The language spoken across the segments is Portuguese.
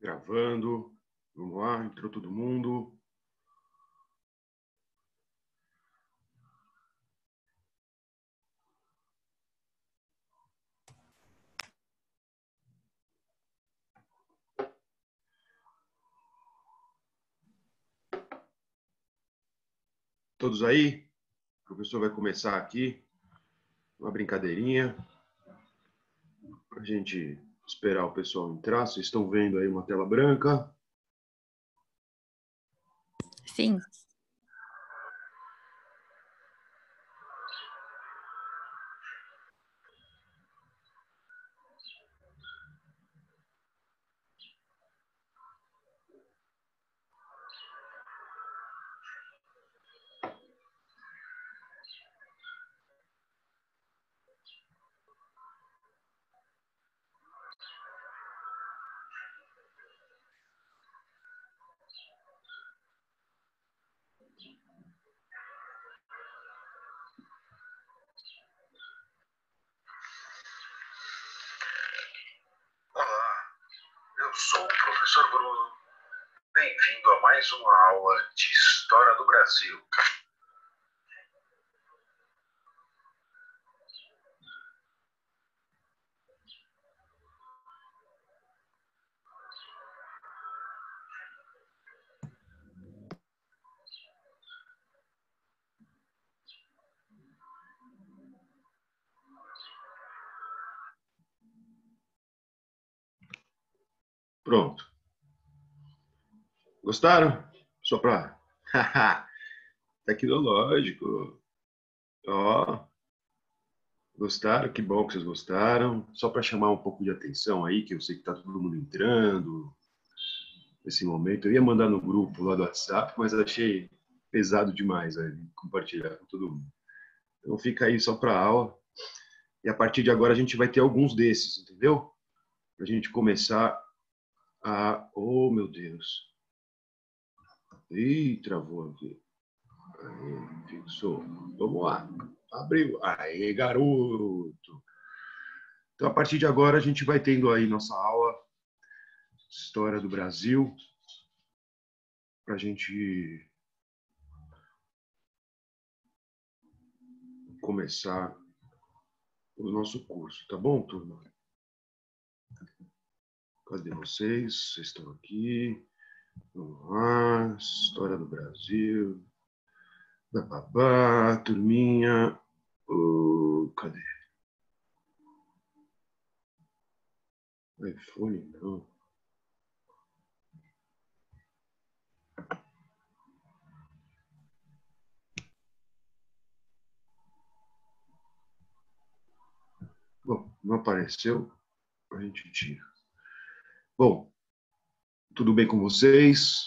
Gravando. Vamos lá, entrou todo mundo. Todos aí? O professor vai começar aqui uma brincadeirinha para a gente esperar o pessoal entrar. Vocês estão vendo aí uma tela branca? Sim. Olá, eu sou o professor Bruno. Bem-vindo a mais uma aula de História do Brasil. Pronto. Gostaram? Só para... Tecnológico. Ó. Gostaram? Que bom que vocês gostaram. Só para chamar um pouco de atenção aí, que eu sei que está todo mundo entrando nesse momento. Eu ia mandar no grupo lá do WhatsApp, mas achei pesado demais aí, compartilhar com todo mundo. Então fica aí só para a aula. E a partir de agora a gente vai ter alguns desses, entendeu? Para a gente começar a... Oh, meu Deus. Ih, travou aqui. Aí, fixou. Vamos lá. Abriu. Aí, garoto. Então, a partir de agora, a gente vai tendo aí nossa aula História do Brasil para a gente começar o nosso curso, tá bom, turma? Cadê vocês? Vocês estão aqui? Vamos lá. História do Brasil. Babá, turminha. Cadê? iPhone não. Bom, não apareceu, a gente tira. Bom, tudo bem com vocês?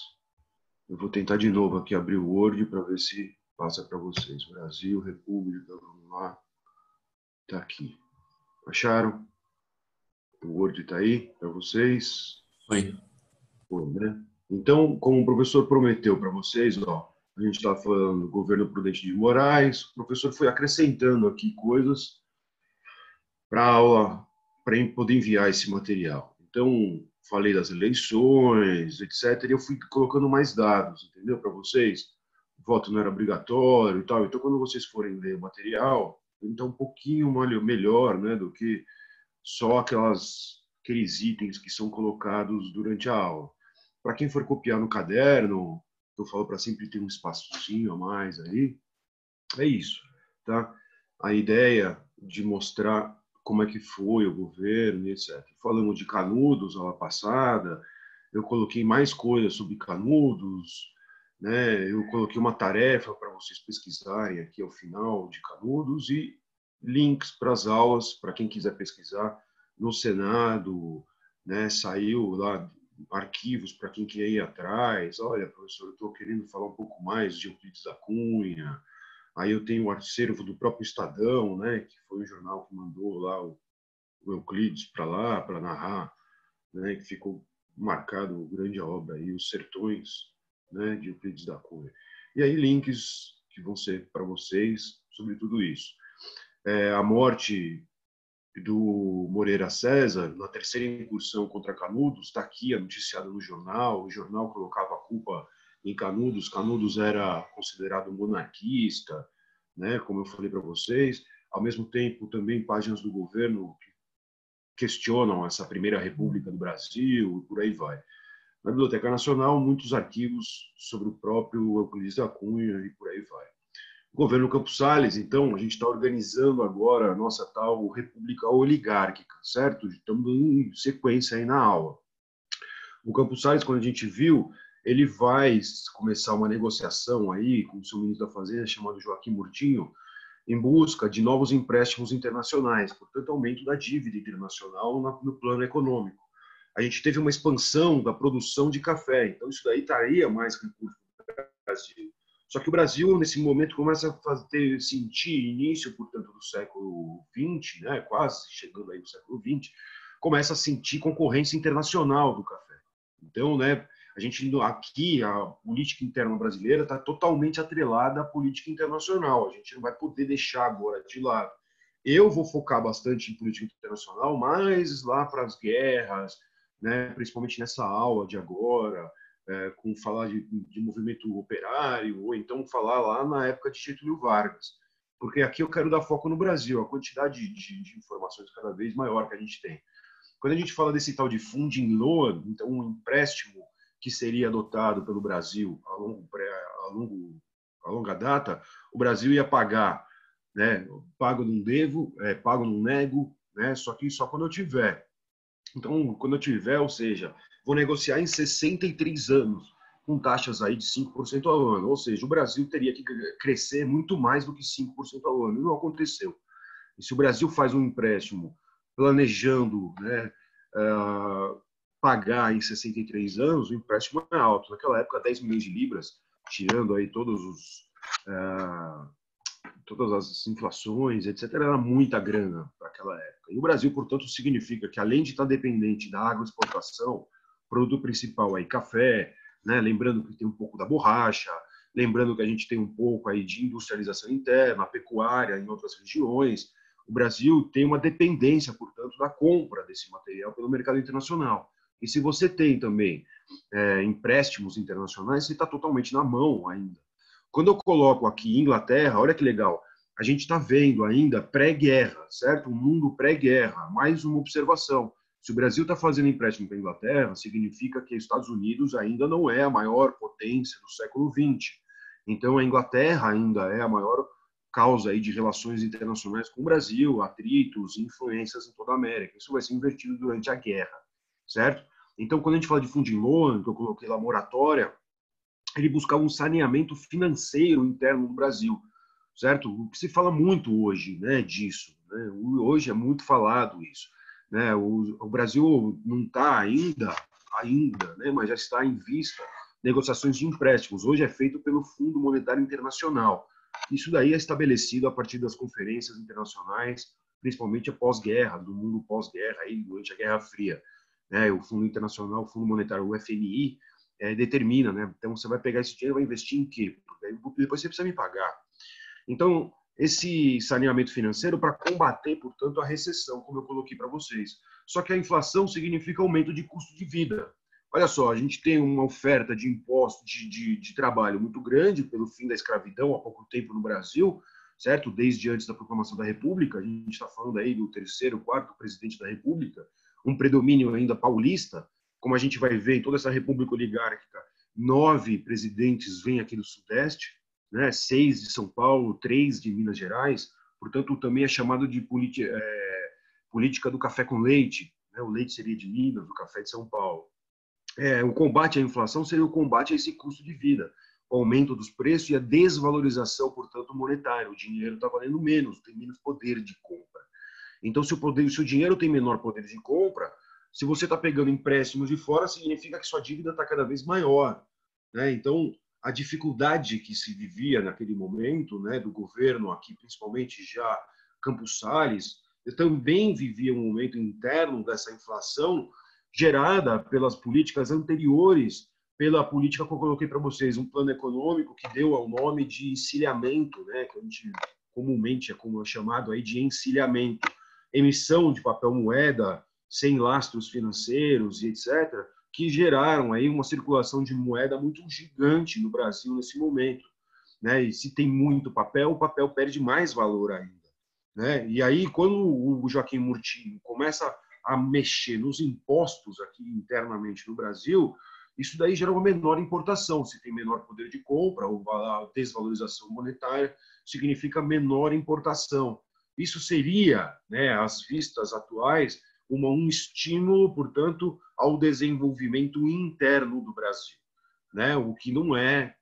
Eu vou tentar de novo aqui abrir o Word para ver se passa para vocês. Brasil, República, vamos lá. Tá aqui. Acharam? O Word está aí para vocês? Oi. Foi, né? Então, como o professor prometeu para vocês, ó, a gente estava falando do governo Prudente de Moraes, o professor foi acrescentando aqui coisas para a aula, para poder enviar esse material. Então, falei das eleições, etc. E eu fui colocando mais dados, entendeu? Para vocês. O voto não era obrigatório e tal. Então, quando vocês forem ler o material, ele está um pouquinho melhor, né, do que só aqueles itens que são colocados durante a aula. Para quem for copiar no caderno, eu falo para sempre ter um espaçozinho a mais aí. É isso, tá? A ideia de mostrar como é que foi o governo e etc. Falamos de Canudos a aula passada, eu coloquei mais coisas sobre Canudos, né? Eu coloquei uma tarefa para vocês pesquisarem aqui ao final de Canudos e links para as aulas, para quem quiser pesquisar no Senado, né? Saiu lá arquivos para quem quer ir atrás. Olha, professor, eu estou querendo falar um pouco mais de Euclides da Cunha. Aí eu tenho o acervo do próprio Estadão, né, que foi o jornal que mandou lá o Euclides para lá, para narrar, né, que ficou marcado grande obra aí, Os Sertões, né, de Euclides da Cunha. E aí links que vão ser para vocês sobre tudo isso. A morte do Moreira César, na terceira incursão contra Canudos, está aqui noticiado no jornal, o jornal colocava a culpa em Canudos, Canudos era considerado monarquista, né, como eu falei para vocês, ao mesmo tempo também páginas do governo questionam essa primeira república do Brasil, e por aí vai. Na Biblioteca Nacional, muitos arquivos sobre o próprio Euclides da Cunha e por aí vai. O governo Campos Salles, então, a gente está organizando agora a nossa tal república oligárquica, certo? Estamos em sequência aí na aula. O Campos Salles, quando a gente viu, ele vai começar uma negociação aí com o seu ministro da Fazenda, chamado Joaquim Murtinho, em busca de novos empréstimos internacionais, portanto, aumento da dívida internacional no plano econômico. A gente teve uma expansão da produção de café, então isso daí traria mais recursos para o Brasil. Só que o Brasil, nesse momento, começa a sentir início, portanto, do século XX, né, quase chegando aí no século XX, começa a sentir concorrência internacional do café. Então, né, a gente aqui, a política interna brasileira está totalmente atrelada à política internacional. A gente não vai poder deixar agora de lado. Eu vou focar bastante em política internacional, mas lá para as guerras, né, principalmente nessa aula de agora, com falar de movimento operário, ou então falar lá na época de Getúlio Vargas. Porque aqui eu quero dar foco no Brasil, a quantidade de informações cada vez maior que a gente tem. Quando a gente fala desse tal de funding loan, então um empréstimo que seria adotado pelo Brasil a longa data, o Brasil ia pagar, né? Pago não devo, pago não nego, né? Só que só quando eu tiver. Então, quando eu tiver, ou seja, vou negociar em 63 anos, com taxas aí de 5% ao ano. Ou seja, o Brasil teria que crescer muito mais do que 5% ao ano. E não aconteceu. E se o Brasil faz um empréstimo planejando, né, pagar em 63 anos, o empréstimo é alto. Naquela época, 10 milhões de libras, tirando aí todas as inflações, etc., era muita grana para aquela época. E o Brasil, portanto, significa que, além de estar dependente da agroexportação, produto principal aí, café, né, lembrando que tem um pouco da borracha, lembrando que a gente tem um pouco aí de industrialização interna, pecuária em outras regiões, o Brasil tem uma dependência, portanto, da compra desse material pelo mercado internacional. E se você tem também empréstimos internacionais, você está totalmente na mão ainda. Quando eu coloco aqui Inglaterra, olha que legal, a gente está vendo ainda pré-guerra, certo? Um mundo pré-guerra, mais uma observação. Se o Brasil está fazendo empréstimo para a Inglaterra, significa que os Estados Unidos ainda não é a maior potência do século XX. Então, a Inglaterra ainda é a maior causa aí de relações internacionais com o Brasil, atritos, influências em toda a América. Isso vai ser invertido durante a guerra, certo? Então, quando a gente fala de funding loan, que eu coloquei lá moratória, ele buscava um saneamento financeiro interno do Brasil, certo? O que se fala muito hoje, né, disso, né? Hoje é muito falado isso, né? O Brasil não está ainda, né, mas já está em vista negociações de empréstimos. Hoje é feito pelo Fundo Monetário Internacional. Isso daí é estabelecido a partir das conferências internacionais, principalmente após guerra, do mundo pós-guerra, aí durante a Guerra Fria, né? O Fundo Internacional, o Fundo Monetário, o FMI, determina, né? Então você vai pegar esse dinheiro e vai investir em quê? Depois você precisa me pagar. Então, esse saneamento financeiro para combater, portanto, a recessão, como eu coloquei para vocês. Só que a inflação significa aumento de custo de vida. Olha só, a gente tem uma oferta de impostos de trabalho muito grande pelo fim da escravidão há pouco tempo no Brasil, certo? Desde antes da proclamação da República, a gente está falando aí do terceiro, quarto presidente da República, um predomínio ainda paulista, como a gente vai ver em toda essa república oligárquica, 9 presidentes vêm aqui do Sudeste, né? 6 de São Paulo, 3 de Minas Gerais, portanto, também é chamado de política do café com leite, né? O leite seria de Minas, o café de São Paulo. O combate à inflação seria o combate a esse custo de vida, o aumento dos preços e a desvalorização, portanto, monetária. O dinheiro está valendo menos, tem menos poder de compra. Então, se o dinheiro tem menor poder de compra, se você está pegando empréstimos de fora, significa que sua dívida está cada vez maior, né? Então, a dificuldade que se vivia naquele momento, né, do governo aqui, principalmente já Campos Salles, também vivia um momento interno dessa inflação gerada pelas políticas anteriores, pela política que eu coloquei para vocês, um plano econômico que deu ao nome de encilhamento, né, que a gente comumente é chamado aí de encilhamento. emissão de papel moeda sem lastros financeiros e etc., que geraram aí uma circulação de moeda muito gigante no Brasil nesse momento, né? E se tem muito papel, o papel perde mais valor ainda, né? E aí, quando o Joaquim Murtinho começa a mexer nos impostos aqui internamente no Brasil, isso daí gera uma menor importação. Se tem menor poder de compra, ou a desvalorização monetária, significa menor importação. Isso seria, né, às vistas atuais, um estímulo, portanto, ao desenvolvimento interno do Brasil, né? O que não é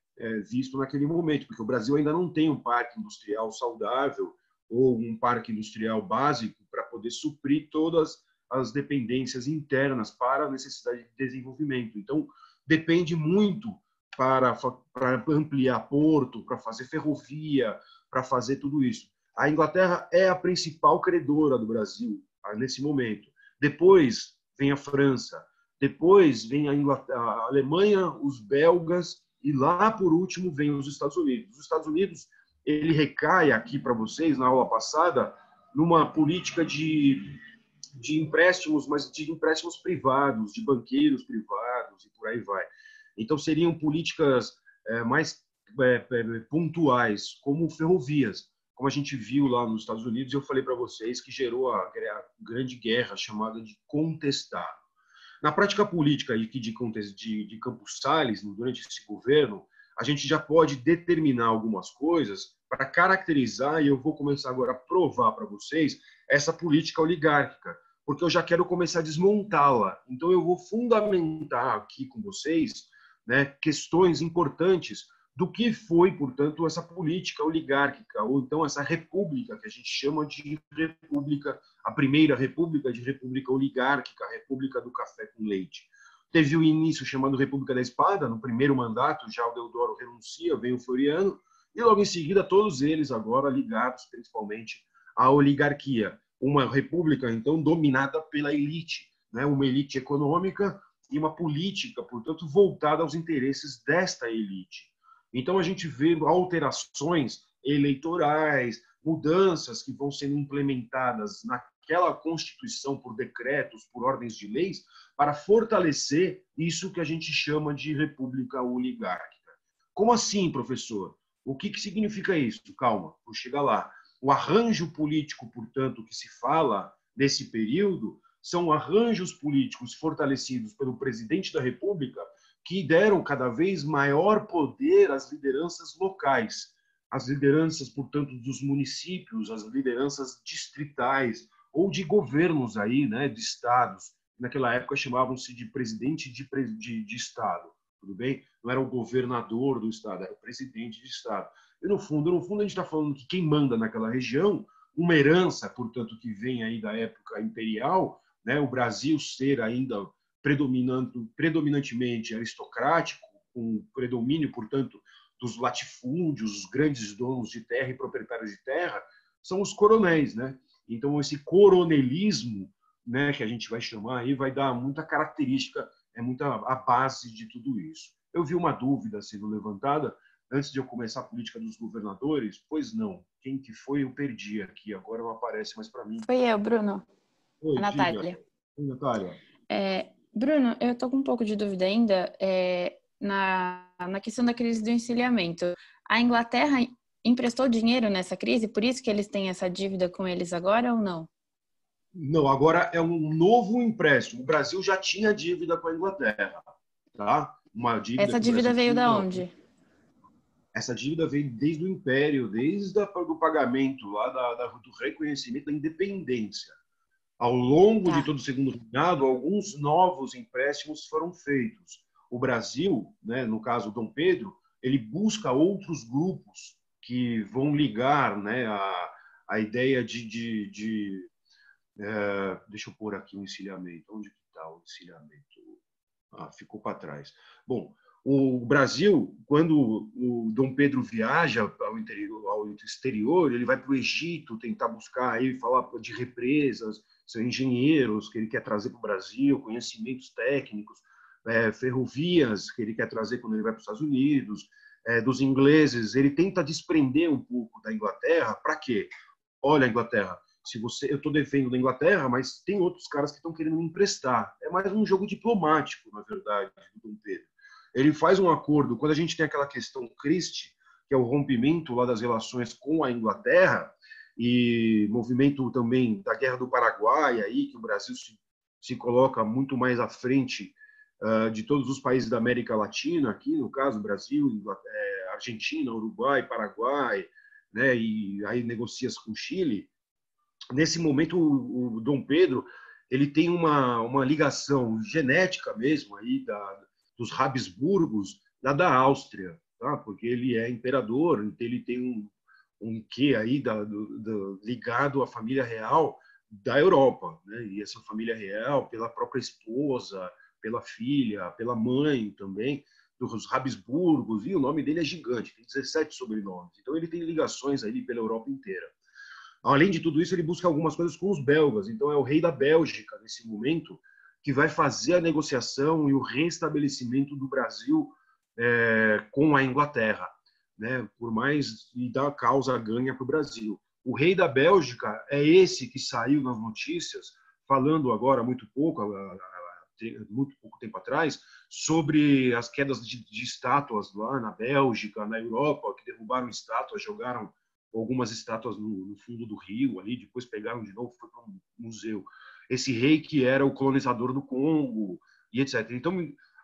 visto naquele momento, porque o Brasil ainda não tem um parque industrial saudável ou um parque industrial básico para poder suprir todas as dependências internas para a necessidade de desenvolvimento. Então, depende muito para ampliar porto, para fazer ferrovia, para fazer tudo isso. A Inglaterra é a principal credora do Brasil nesse momento. Depois vem a França, depois vem a Alemanha, os belgas e lá, por último, vem os Estados Unidos. Os Estados Unidos, ele recai aqui para vocês, na aula passada, numa política de empréstimos, mas de empréstimos privados, de banqueiros privados e por aí vai. Então, seriam políticas mais pontuais, como ferrovias, como a gente viu lá nos Estados Unidos, eu falei para vocês que gerou a grande guerra chamada de contestado. Na prática política de Campos Salles, durante esse governo, a gente já pode determinar algumas coisas para caracterizar, e eu vou começar agora a provar para vocês, essa política oligárquica, porque eu já quero começar a desmontá-la. Então, eu vou fundamentar aqui com vocês, né, questões importantes do que foi, portanto, essa política oligárquica, ou então essa república, que a gente chama de república, a primeira república de república oligárquica, a república do café com leite. Teve o início chamado República da Espada, no primeiro mandato, já o Deodoro renuncia, vem o Floriano, e logo em seguida todos eles agora ligados principalmente à oligarquia. Uma república, então, dominada pela elite, né? Uma elite econômica e uma política, portanto, voltada aos interesses desta elite. Então, a gente vê alterações eleitorais, mudanças que vão sendo implementadas naquela Constituição por decretos, por ordens de leis, para fortalecer isso que a gente chama de república oligárquica. Como assim, professor? O que significa isso? Calma, vou chegar lá. O arranjo político, portanto, que se fala nesse período, são arranjos políticos fortalecidos pelo presidente da República, que deram cada vez maior poder às lideranças locais, às lideranças, portanto, dos municípios, às lideranças distritais ou de governos aí, né, de estados. Naquela época chamavam-se de presidente de estado, tudo bem? Não era o governador do estado, era o presidente de estado. E no fundo, a gente está falando que quem manda naquela região, uma herança, portanto, que vem aí da época imperial, né, o Brasil ser ainda predominantemente aristocrático, com predomínio, portanto, dos latifúndios, os grandes donos de terra e proprietários de terra, são os coronéis, né? Então, esse coronelismo, né, que a gente vai chamar aí, vai dar muita característica, é muita a base de tudo isso. Eu vi uma dúvida sendo levantada antes de eu começar a política dos governadores. Pois não, quem que foi eu perdi aqui, agora não aparece mais para mim. Foi eu, Bruno. Oi, a Natália. Oi, Natália. Bruno, eu estou com um pouco de dúvida ainda na questão da crise do encilhamento. A Inglaterra emprestou dinheiro nessa crise, por isso que eles têm essa dívida com eles agora ou não? Não, agora é um novo empréstimo. O Brasil já tinha dívida com a Inglaterra, tá? Uma dívida. Essa dívida veio da onde? Essa dívida veio desde o Império, desde o pagamento lá do reconhecimento da independência. Ao longo de todo o segundo reinado, alguns novos empréstimos foram feitos. O Brasil, né, no caso Dom Pedro, ele busca outros grupos que vão ligar, né, a ideia deixa eu pôr aqui o encilhamento. Onde está o encilhamento? Ficou para trás. Bom, o Brasil, quando o Dom Pedro viaja ao exterior, ele vai para o Egito tentar buscar aí, falar de represas, são engenheiros que ele quer trazer para o Brasil, conhecimentos técnicos, ferrovias que ele quer trazer quando ele vai para os Estados Unidos, dos ingleses. Ele tenta desprender um pouco da Inglaterra. Para quê? Olha, Inglaterra, se você, eu estou defendendo a Inglaterra, mas tem outros caras que estão querendo me emprestar. É mais um jogo diplomático, na verdade, do Dom Pedro. Ele faz um acordo, quando a gente tem aquela questão Christie, que é o rompimento lá das relações com a Inglaterra, e movimento também da Guerra do Paraguai, aí, que o Brasil se coloca muito mais à frente de todos os países da América Latina, aqui no caso, Brasil, Argentina, Uruguai, Paraguai, né, e aí negocia-se com Chile. Nesse momento, o Dom Pedro ele tem uma ligação genética mesmo aí dos Habsburgos, da Áustria, tá? Porque ele é imperador, então ele tem um quê aí ligado à família real da Europa, né? E essa família real, pela própria esposa, pela filha, pela mãe também, dos Habsburgos, e o nome dele é gigante, tem 17 sobrenomes. Então ele tem ligações aí pela Europa inteira. Além de tudo isso, ele busca algumas coisas com os belgas. Então, é o rei da Bélgica, nesse momento, que vai fazer a negociação e o restabelecimento do Brasil com a Inglaterra, né? Por mais e da causa ganha para o Brasil. O rei da Bélgica é esse que saiu nas notícias, falando agora muito pouco tempo atrás, sobre as quedas de estátuas lá na Bélgica, na Europa, que derrubaram estátuas, jogaram algumas estátuas no fundo do rio ali, depois pegaram de novo, foi para um museu. Esse rei que era o colonizador do Congo e etc. Então,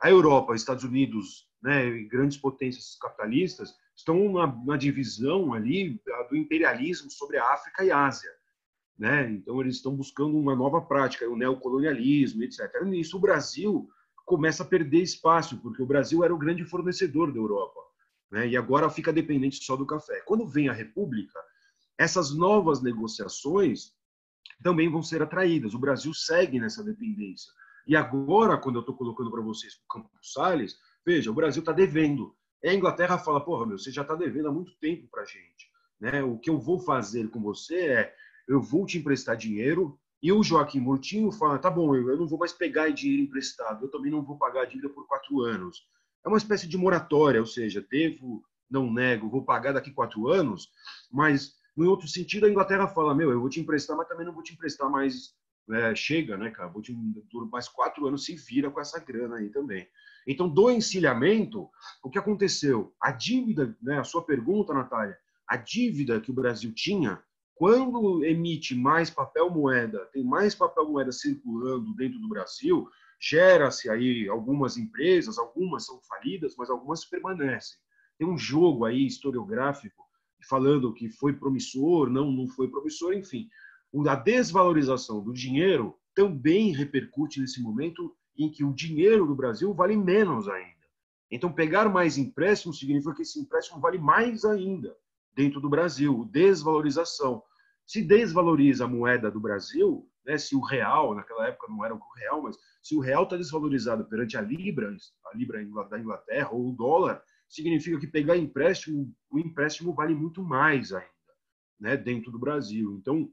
a Europa, Estados Unidos, né, e grandes potências capitalistas estão na divisão ali do imperialismo sobre a África e a Ásia, né? Então, eles estão buscando uma nova prática, o neocolonialismo, etc. Nisso, o Brasil começa a perder espaço, porque o Brasil era o grande fornecedor da Europa, né? E agora fica dependente só do café. Quando vem a República, essas novas negociações também vão ser atraídas. O Brasil segue nessa dependência. E agora, quando eu estou colocando para vocês o Campos Salles, veja, o Brasil está devendo. E a Inglaterra fala, porra, você já está devendo há muito tempo para a gente, né? O que eu vou fazer com você é, eu vou te emprestar dinheiro, e o Joaquim Murtinho fala, tá bom, eu não vou mais pegar dinheiro emprestado, eu também não vou pagar a dívida por 4 anos. É uma espécie de moratória, ou seja, devo, não nego, vou pagar daqui 4 anos, mas, no outro sentido, a Inglaterra fala, eu vou te emprestar, mas também não vou te emprestar mais, chega, né, cara, vou te mais 4 anos, se vira com essa grana aí também. Então, do encilhamento, o que aconteceu? A dívida, né, a sua pergunta, Natália, a dívida que o Brasil tinha, quando emite mais papel moeda, tem mais papel moeda circulando dentro do Brasil, gera-se aí algumas empresas, algumas são falidas, mas algumas permanecem. Tem um jogo aí historiográfico falando que foi promissor, não foi promissor, enfim. A desvalorização do dinheiro também repercute nesse momento em que o dinheiro do Brasil vale menos ainda. Então, pegar mais empréstimo significa que esse empréstimo vale mais ainda dentro do Brasil. Desvalorização. Se desvaloriza a moeda do Brasil, né, se o real, naquela época não era o real, mas se o real está desvalorizado perante a libra da Inglaterra ou o dólar, significa que pegar empréstimo, o empréstimo vale muito mais ainda, né, dentro do Brasil. Então,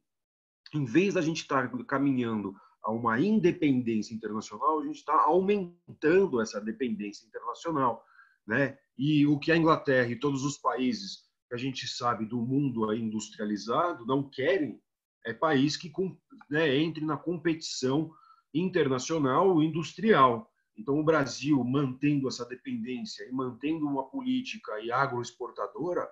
em vez da gente estar caminhando a uma independência internacional, a gente está aumentando essa dependência internacional, né? E o que a Inglaterra e todos os países que a gente sabe do mundo industrializado não querem é país que, né, entre na competição internacional industrial. Então, o Brasil, mantendo essa dependência e mantendo uma política agroexportadora,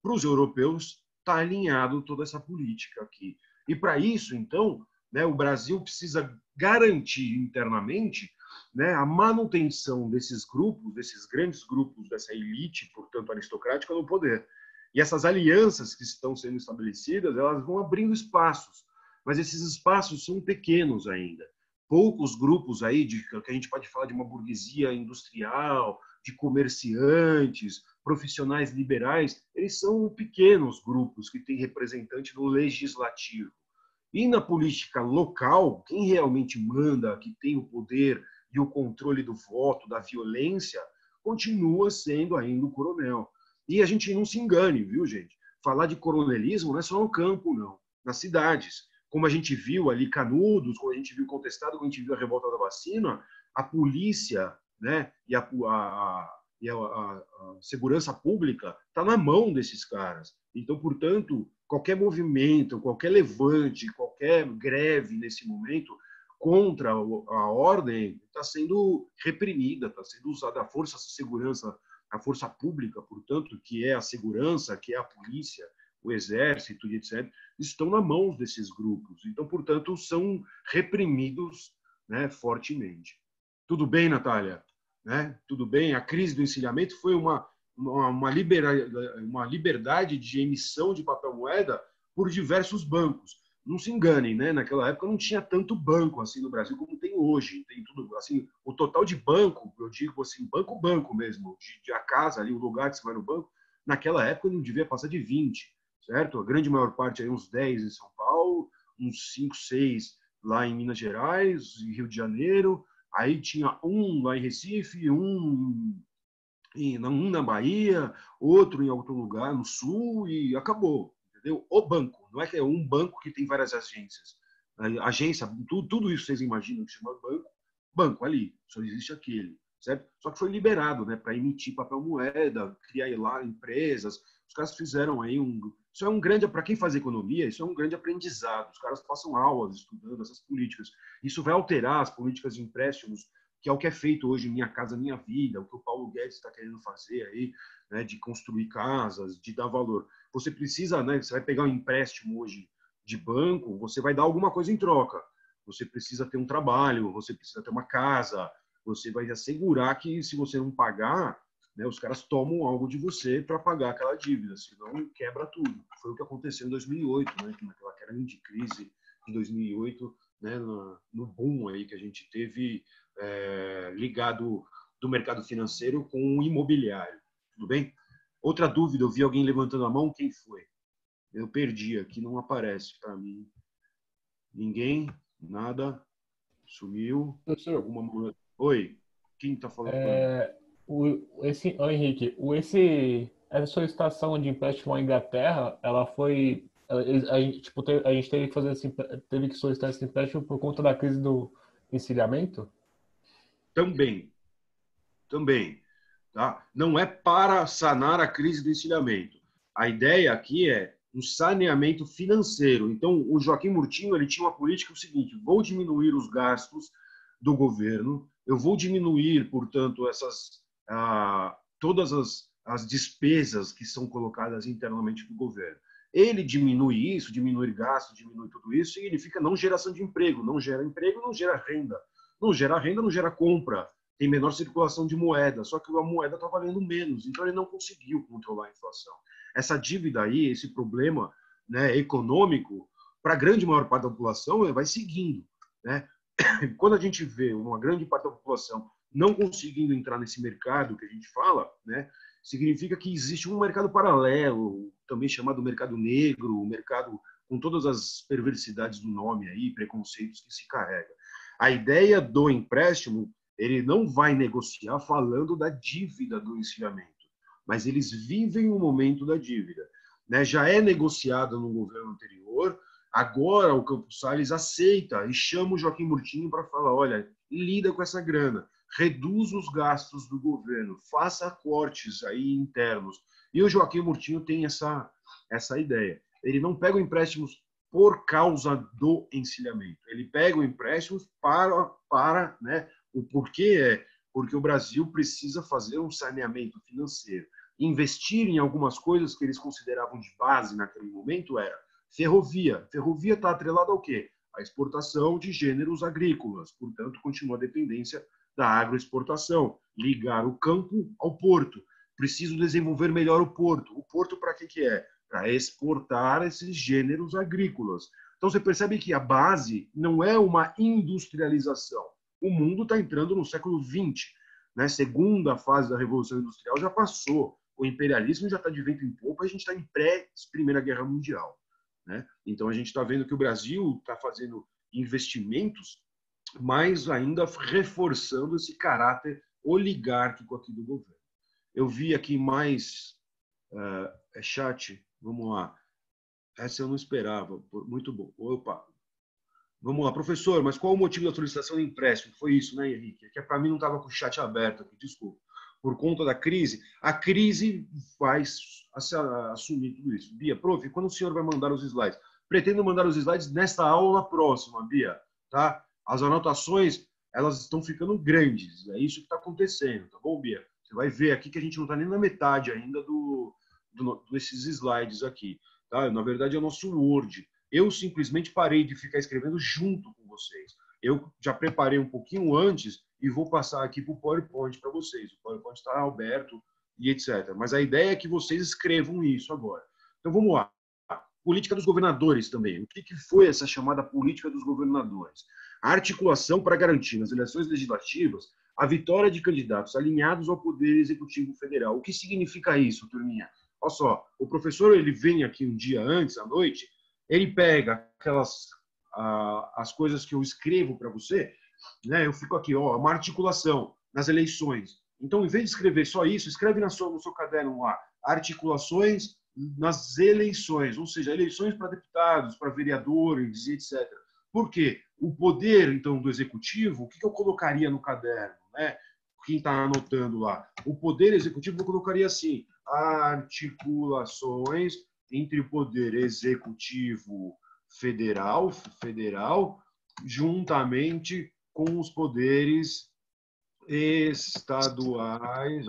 para os europeus está alinhado toda essa política aqui. E para isso, então, né, o Brasil precisa garantir internamente, né, a manutenção desses grupos, desses grandes grupos, dessa elite, portanto, aristocrática, no poder. E essas alianças que estão sendo estabelecidas, elas vão abrindo espaços, mas esses espaços são pequenos ainda. Poucos grupos aí, que a gente pode falar de uma burguesia industrial, de comerciantes, profissionais liberais, eles são pequenos grupos que têm representante no legislativo. E na política local, quem realmente manda, que tem o poder e o controle do voto, da violência, continua sendo ainda o coronel. E a gente não se engane, viu, gente? Falar de coronelismo não é só no campo, não. Nas cidades. Como a gente viu ali Canudos, como a gente viu Contestado, como a gente viu a revolta da vacina, a polícia, né, e a segurança pública está na mão desses caras. Então, portanto, qualquer movimento, qualquer levante, qualquer greve nesse momento contra a ordem está sendo reprimida, está sendo usada a força de segurança, a força pública, portanto, que é a segurança, que é a polícia, o exército e etc., estão na mão desses grupos. Então, portanto, são reprimidos, né, fortemente. Tudo bem, Natália? Né? Tudo bem? A crise do encilhamento foi uma liberdade de emissão de papel moeda por diversos bancos. Não se enganem, né? Naquela época não tinha tanto banco assim no Brasil como tem hoje. Tem tudo assim, o total de banco, eu digo assim, banco mesmo, de a casa ali, o lugar que você vai no banco, naquela época não devia passar de 20, certo? A grande maior parte aí uns 10 em São Paulo, uns 5, 6 lá em Minas Gerais, em Rio de Janeiro, aí tinha um lá em Recife, um na Bahia, outro em outro lugar no Sul e acabou. Entendeu? O banco, não é que é um banco que tem várias agências. Agência, tudo isso vocês imaginam que chama banco, banco ali, só existe aquele, certo? Só que foi liberado, né, para emitir papel moeda, criar lá empresas. Os caras fizeram aí isso é um grande, para quem faz economia, isso é um grande aprendizado. Os caras passam aulas estudando essas políticas. Isso vai alterar as políticas de empréstimos, que é o que é feito hoje em Minha Casa Minha Vida, o que o Paulo Guedes está querendo fazer aí, né, de construir casas, de dar valor. Você precisa, né, você vai pegar um empréstimo hoje de banco, você vai dar alguma coisa em troca. Você precisa ter um trabalho, você precisa ter uma casa, você vai assegurar que se você não pagar, né, os caras tomam algo de você para pagar aquela dívida, senão quebra tudo. Foi o que aconteceu em 2008, né, naquela grande crise de 2008, né, no boom aí que a gente teve ligado do mercado financeiro com o imobiliário. Tudo bem? Outra dúvida, eu vi alguém levantando a mão, quem foi? Eu perdi aqui, não aparece para mim. Ninguém? Nada? Sumiu? Professor, Alguma... Oi? Quem está falando? Essa solicitação de empréstimo à Inglaterra, ela foi, a gente, tipo, a gente teve que fazer teve que solicitar esse empréstimo por conta da crise do encilhamento? Também. Tá? Não é para sanar a crise do encilhamento. A ideia aqui é um saneamento financeiro. Então, o Joaquim Murtinho ele tinha uma política o seguinte: vou diminuir os gastos do governo, eu vou diminuir, portanto, todas as despesas que são colocadas internamente no governo. Ele diminui isso, diminui gasto, diminui tudo isso, significa não geração de emprego. Não gera emprego, não gera renda. Não gera renda, não gera compra. Tem menor circulação de moeda, só que a moeda está valendo menos, então ele não conseguiu controlar a inflação. Essa dívida aí, esse problema, né, econômico, para a grande maior parte da população, vai seguindo. Né? Quando a gente vê uma grande parte da população não conseguindo entrar nesse mercado que a gente fala, né, significa que existe um mercado paralelo, também chamado mercado negro, um mercado com todas as perversidades do nome aí, preconceitos que se carrega. A ideia do empréstimo, ele não vai negociar falando da dívida do encilhamento, mas eles vivem o momento da dívida. Né? Já é negociado no governo anterior, agora o Campos Salles aceita e chama o Joaquim Murtinho para falar, olha, lida com essa grana, reduz os gastos do governo, faça cortes aí internos. E o Joaquim Murtinho tem essa ideia. Ele não pega o empréstimos por causa do encilhamento, ele pega o empréstimos para né, o porquê é porque o Brasil precisa fazer um saneamento financeiro. Investir em algumas coisas que eles consideravam de base naquele momento era ferrovia. Ferrovia está atrelada ao quê? A exportação de gêneros agrícolas. Portanto, continua a dependência da agroexportação. Ligar o campo ao porto. Preciso desenvolver melhor o porto. O porto para que é? Para exportar esses gêneros agrícolas. Então, você percebe que a base não é uma industrialização. O mundo está entrando no século XX. Né? Segunda fase da Revolução Industrial já passou. O imperialismo já está de vento em popa, a gente está em pré-Primeira Guerra Mundial. Né? Então, a gente está vendo que o Brasil está fazendo investimentos, mas ainda reforçando esse caráter oligárquico aqui do governo. Eu vi aqui mais chat, vamos lá. Essa eu não esperava, muito bom. Opa, vamos lá, professor, mas qual o motivo da solicitação de empréstimo? Foi isso, né, Henrique? É que para mim não estava com o chat aberto aqui, desculpa. por conta da crise, a crise vai assumir tudo isso. Bia, prof, quando o senhor vai mandar os slides? Pretendo mandar os slides nesta aula próxima, Bia, tá? As anotações, elas estão ficando grandes, é isso que está acontecendo, tá bom, Bia? Você vai ver aqui que a gente não está nem na metade ainda desses slides aqui, tá? Na verdade, é o nosso Word. Eu simplesmente parei de ficar escrevendo junto com vocês. Eu já preparei um pouquinho antes e vou passar aqui para o PowerPoint para vocês. O PowerPoint está aberto e etc. Mas a ideia é que vocês escrevam isso agora. Então, vamos lá. Política dos governadores também. O que foi essa chamada política dos governadores? A articulação para garantir nas eleições legislativas a vitória de candidatos alinhados ao Poder Executivo Federal. O que significa isso, turminha? Olha só, o professor ele vem aqui um dia antes, à noite, ele pega as coisas que eu escrevo para você, né? Eu fico aqui, ó, uma articulação nas eleições. Então, em vez de escrever só isso, escreve no seu caderno lá, articulações nas eleições, ou seja, eleições para deputados, para vereadores, etc. Por quê? O poder, então, do executivo, o que eu colocaria no caderno, né? Quem está anotando lá? O poder executivo eu colocaria assim, articulações entre o poder executivo federal, juntamente com os poderes estaduais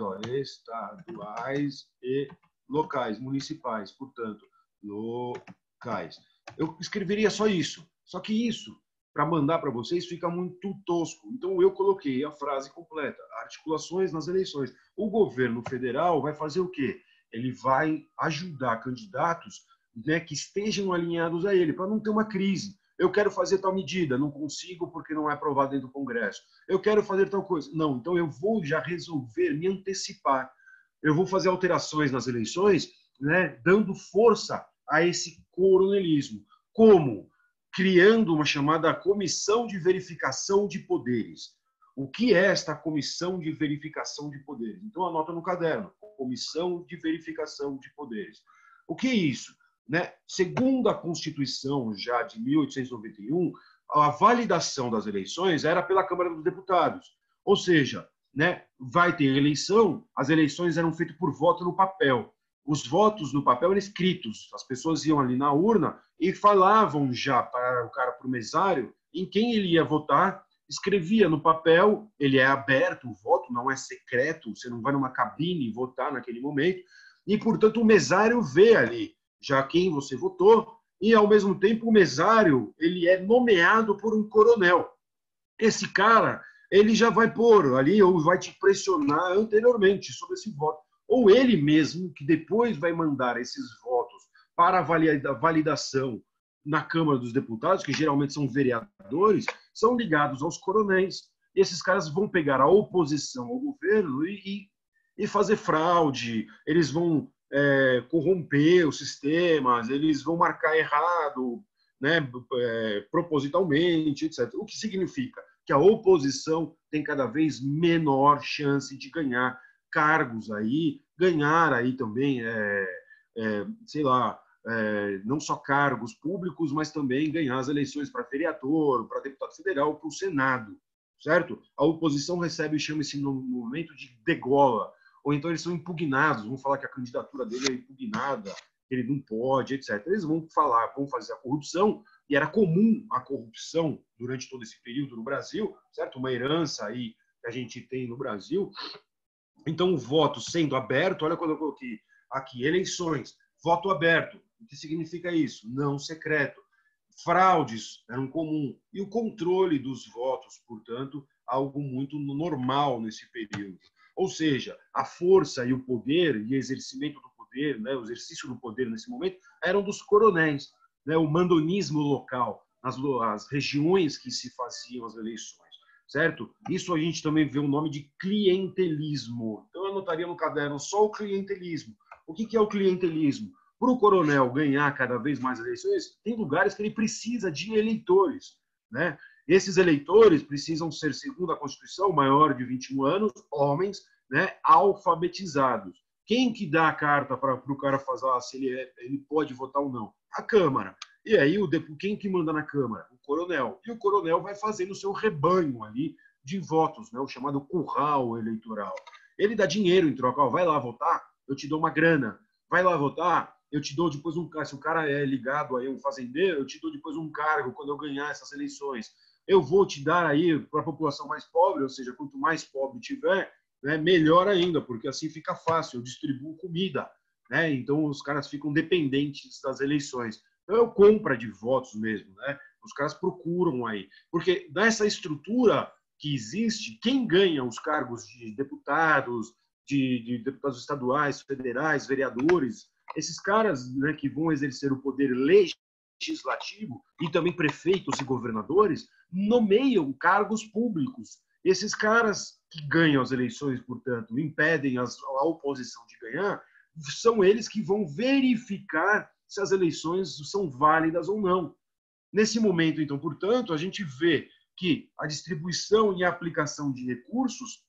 e locais, municipais, portanto, locais. Eu escreveria só isso. Só que isso, para mandar para vocês, fica muito tosco. Então, eu coloquei a frase completa. Articulações nas eleições. O governo federal vai fazer o quê? Ele vai ajudar candidatos, né, que estejam alinhados a ele, para não ter uma crise. Eu quero fazer tal medida, não consigo porque não é aprovado dentro do Congresso. Eu quero fazer tal coisa. Não, então eu vou já resolver, me antecipar. Eu vou fazer alterações nas eleições, né, dando força a esse coronelismo. Como? Criando uma chamada Comissão de Verificação de Poderes. O que é esta Comissão de Verificação de Poderes? Então, anota no caderno. Comissão de Verificação de Poderes. O que é isso? Né? Segundo a Constituição, já de 1891, a validação das eleições era pela Câmara dos Deputados. Ou seja, né, vai ter eleição, as eleições eram feitas por voto no papel. Os votos no papel eram escritos. As pessoas iam ali na urna e falavam já para o mesário em quem ele ia votar, escrevia no papel, ele é aberto, o voto não é secreto, você não vai numa cabine votar naquele momento, e, portanto, o mesário vê ali já quem você votou, e, ao mesmo tempo, o mesário ele é nomeado por um coronel. Esse cara, ele já vai pôr ali, ou vai te pressionar anteriormente sobre esse voto. Ou ele mesmo, que depois vai mandar esses votos para a validação na Câmara dos Deputados, que geralmente são vereadores, são ligados aos coronéis. Esses caras vão pegar a oposição ao governo e fazer fraude, eles vão corromper os sistemas, eles vão marcar errado, né, propositalmente, etc. O que significa que a oposição tem cada vez menor chance de ganhar cargos aí, ganhar aí também, sei lá, não só cargos públicos, mas também ganhar as eleições para vereador, para deputado federal, para o Senado, certo? A oposição recebe, chama-se no momento de degola, ou então eles são impugnados, vão falar que a candidatura dele é impugnada, que ele não pode, etc. Eles vão falar, vão fazer a corrupção, e era comum a corrupção durante todo esse período no Brasil, certo? Uma herança aí que a gente tem no Brasil. Então, o voto sendo aberto, olha quando eu coloquei aqui, eleições, voto aberto. O que significa isso? Não secreto. Fraudes eram comum. E o controle dos votos, portanto, algo muito normal nesse período. Ou seja, a força e o poder e exercimento do poder, né, o exercício do poder nesse momento, eram dos coronéis, né, o mandonismo local, as regiões que se faziam as eleições. Certo? Isso a gente também vê o nome de clientelismo. Então, eu anotaria no caderno só o clientelismo. O que é o clientelismo? Para o coronel ganhar cada vez mais eleições, tem lugares que ele precisa de eleitores, né? Esses eleitores precisam ser, segundo a Constituição, maior de 21 anos, homens, né, alfabetizados. Quem que dá a carta para o cara falar se ele pode votar ou não? A Câmara. E aí, quem que manda na Câmara? O coronel. E o coronel vai fazendo o seu rebanho ali de votos, né? O chamado curral eleitoral. Ele dá dinheiro em troca, ó, vai lá votar, eu te dou uma grana. Vai lá votar, eu te dou depois um cargo. Se o cara é ligado aí, um fazendeiro, eu te dou depois um cargo quando eu ganhar essas eleições. Eu vou te dar aí para a população mais pobre, ou seja, quanto mais pobre tiver, né, melhor ainda, porque assim fica fácil, eu distribuo comida, né? Então os caras ficam dependentes das eleições. Então é compra de votos mesmo, né? Os caras procuram aí, porque nessa estrutura que existe, quem ganha os cargos de deputados, de deputados estaduais, federais, vereadores, esses caras, né, que vão exercer o poder legislativo e também prefeitos e governadores, nomeiam cargos públicos. Esses caras que ganham as eleições, portanto, impedem a oposição de ganhar, são eles que vão verificar se as eleições são válidas ou não. Nesse momento, então, portanto, a gente vê que a distribuição e a aplicação de recursos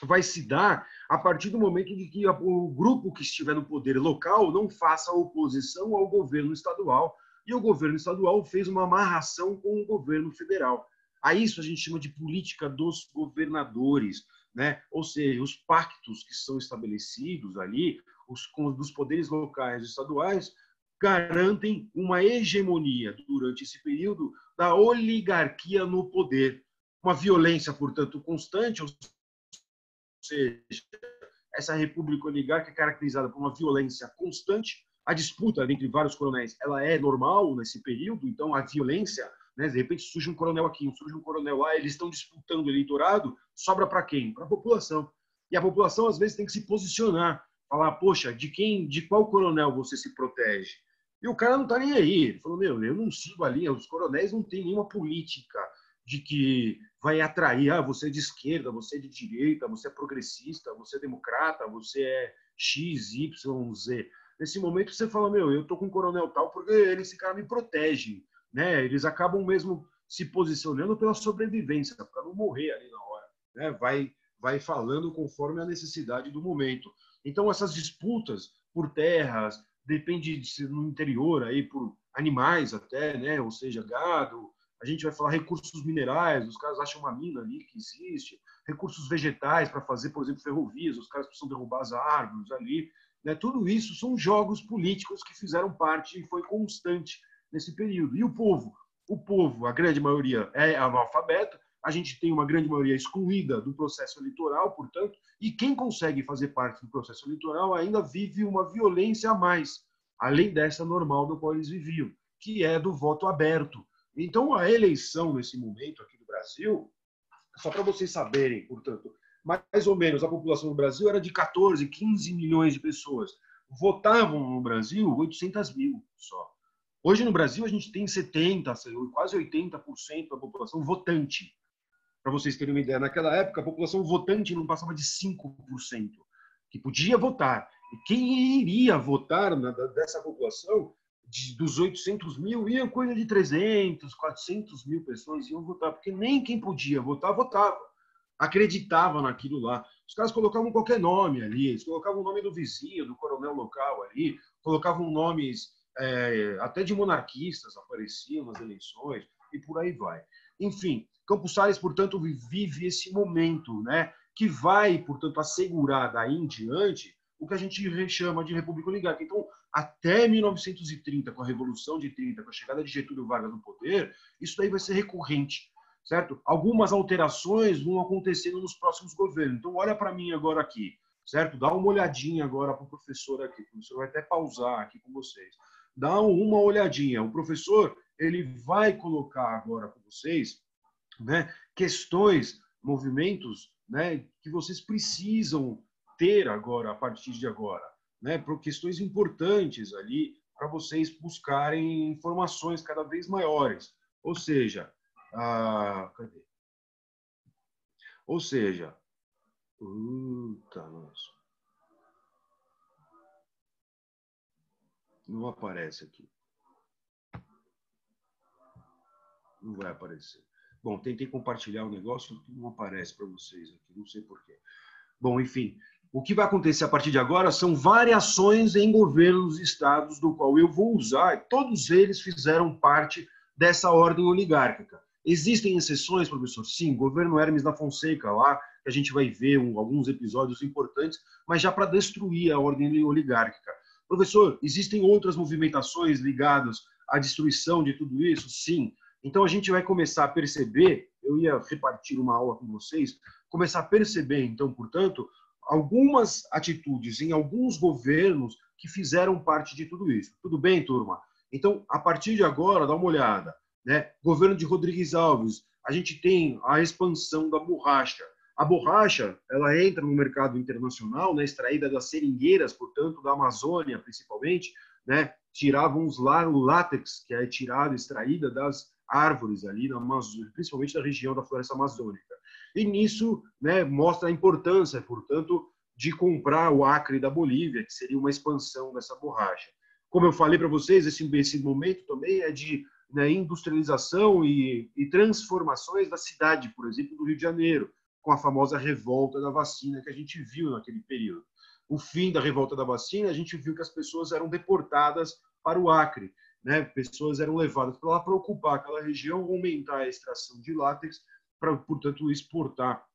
vai se dar a partir do momento de que o grupo que estiver no poder local não faça oposição ao governo estadual, e o governo estadual fez uma amarração com o governo federal. A isso a gente chama de política dos governadores, né? Ou seja, os pactos que são estabelecidos ali, dos poderes locais e estaduais, garantem uma hegemonia durante esse período da oligarquia no poder. Uma violência, portanto, constante, ou seja, essa república oligárquica é caracterizada por uma violência constante. A disputa entre vários coronéis ela é normal nesse período, então a violência, né, de repente surge um coronel aqui, surge um coronel lá, eles estão disputando o eleitorado, sobra para quem? Para a população. E a população às vezes tem que se posicionar, falar, poxa, de qual coronel você se protege? E o cara não está nem aí. Ele falou, meu, eu não sigo a linha, os coronéis não têm nenhuma política de que vai atrair, você é de esquerda, você é de direita, você é progressista, você é democrata, você é X, Y, Z. Nesse momento você fala, meu, eu tô com um coronel tal porque esse cara me protege, né? Eles acabam mesmo se posicionando pela sobrevivência, para não morrer ali na hora, né? Vai falando conforme a necessidade do momento. Então essas disputas por terras, depende de ser no interior aí por animais até, né? Ou seja, gado. A gente vai falar recursos minerais, os caras acham uma mina ali que existe, recursos vegetais para fazer, por exemplo, ferrovias, os caras precisam derrubar as árvores ali, né? Tudo isso são jogos políticos que fizeram parte e foi constante nesse período. E o povo, a grande maioria é analfabeto, a gente tem uma grande maioria excluída do processo eleitoral, portanto, e quem consegue fazer parte do processo eleitoral ainda vive uma violência a mais, além dessa normal do qual eles viviam, que é do voto aberto. Então, a eleição nesse momento aqui do Brasil, só para vocês saberem, portanto, mais ou menos a população do Brasil era de 14, 15 milhões de pessoas. Votavam no Brasil 800 mil só. Hoje no Brasil a gente tem 70%, quase 80% da população votante. Para vocês terem uma ideia, naquela época a população votante não passava de 5%, que podia votar. E quem iria votar dessa população, dos 800 mil, ia coisa de 300, 400 mil pessoas iam votar, porque nem quem podia votar, votava. Acreditava naquilo lá. Os caras colocavam qualquer nome ali, eles colocavam o nome do vizinho, do coronel local ali, colocavam nomes até de monarquistas, apareciam nas eleições, e por aí vai. Enfim, Campos Salles, portanto, vive esse momento, né, que vai, portanto, assegurar daí em diante o que a gente chama de república oligárquica. Então, até 1930, com a Revolução de 30, com a chegada de Getúlio Vargas no poder, isso daí vai ser recorrente, certo? Algumas alterações vão acontecendo nos próximos governos. Então, olha para mim agora aqui, certo? Dá uma olhadinha agora para o professor aqui. O professor vai até pausar aqui com vocês. Dá uma olhadinha. O professor, ele vai colocar agora para vocês, né, questões, movimentos, né, que vocês precisam ter agora, a partir de agora, né, por questões importantes ali para vocês buscarem informações cada vez maiores. Ou seja, cadê? Ou seja, nossa. Não aparece aqui. Não vai aparecer. Bom, tentei compartilhar o negócio, não aparece para vocês aqui, não sei porquê. Bom, enfim, o que vai acontecer a partir de agora são variações em governos e estados, do qual eu vou usar, todos eles fizeram parte dessa ordem oligárquica. Existem exceções, professor? Sim, governo Hermes da Fonseca lá, que a gente vai ver alguns episódios importantes, mas já para destruir a ordem oligárquica. Professor, existem outras movimentações ligadas à destruição de tudo isso? Sim. Então a gente vai começar a perceber, eu ia repartir uma aula com vocês, começar a perceber, então, portanto, algumas atitudes em alguns governos que fizeram parte de tudo isso. Tudo bem, turma? Então, a partir de agora, dá uma olhada. Né? Governo de Rodrigues Alves, a gente tem a expansão da borracha. A borracha, ela entra no mercado internacional, né, extraída das seringueiras, portanto, da Amazônia, principalmente, né, tiravam o látex, que é tirado, extraída das árvores ali na Amazônia, principalmente da região da floresta amazônica. E nisso, né, mostra a importância, portanto, de comprar o Acre da Bolívia, que seria uma expansão dessa borracha. Como eu falei para vocês, esse momento também é de, né, industrialização e transformações da cidade, por exemplo, do Rio de Janeiro, com a famosa revolta da vacina que a gente viu naquele período. O fim da revolta da vacina, a gente viu que as pessoas eram deportadas para o Acre, né? Pessoas eram levadas para lá para ocupar aquela região, aumentar a extração de látex, para, portanto, exportar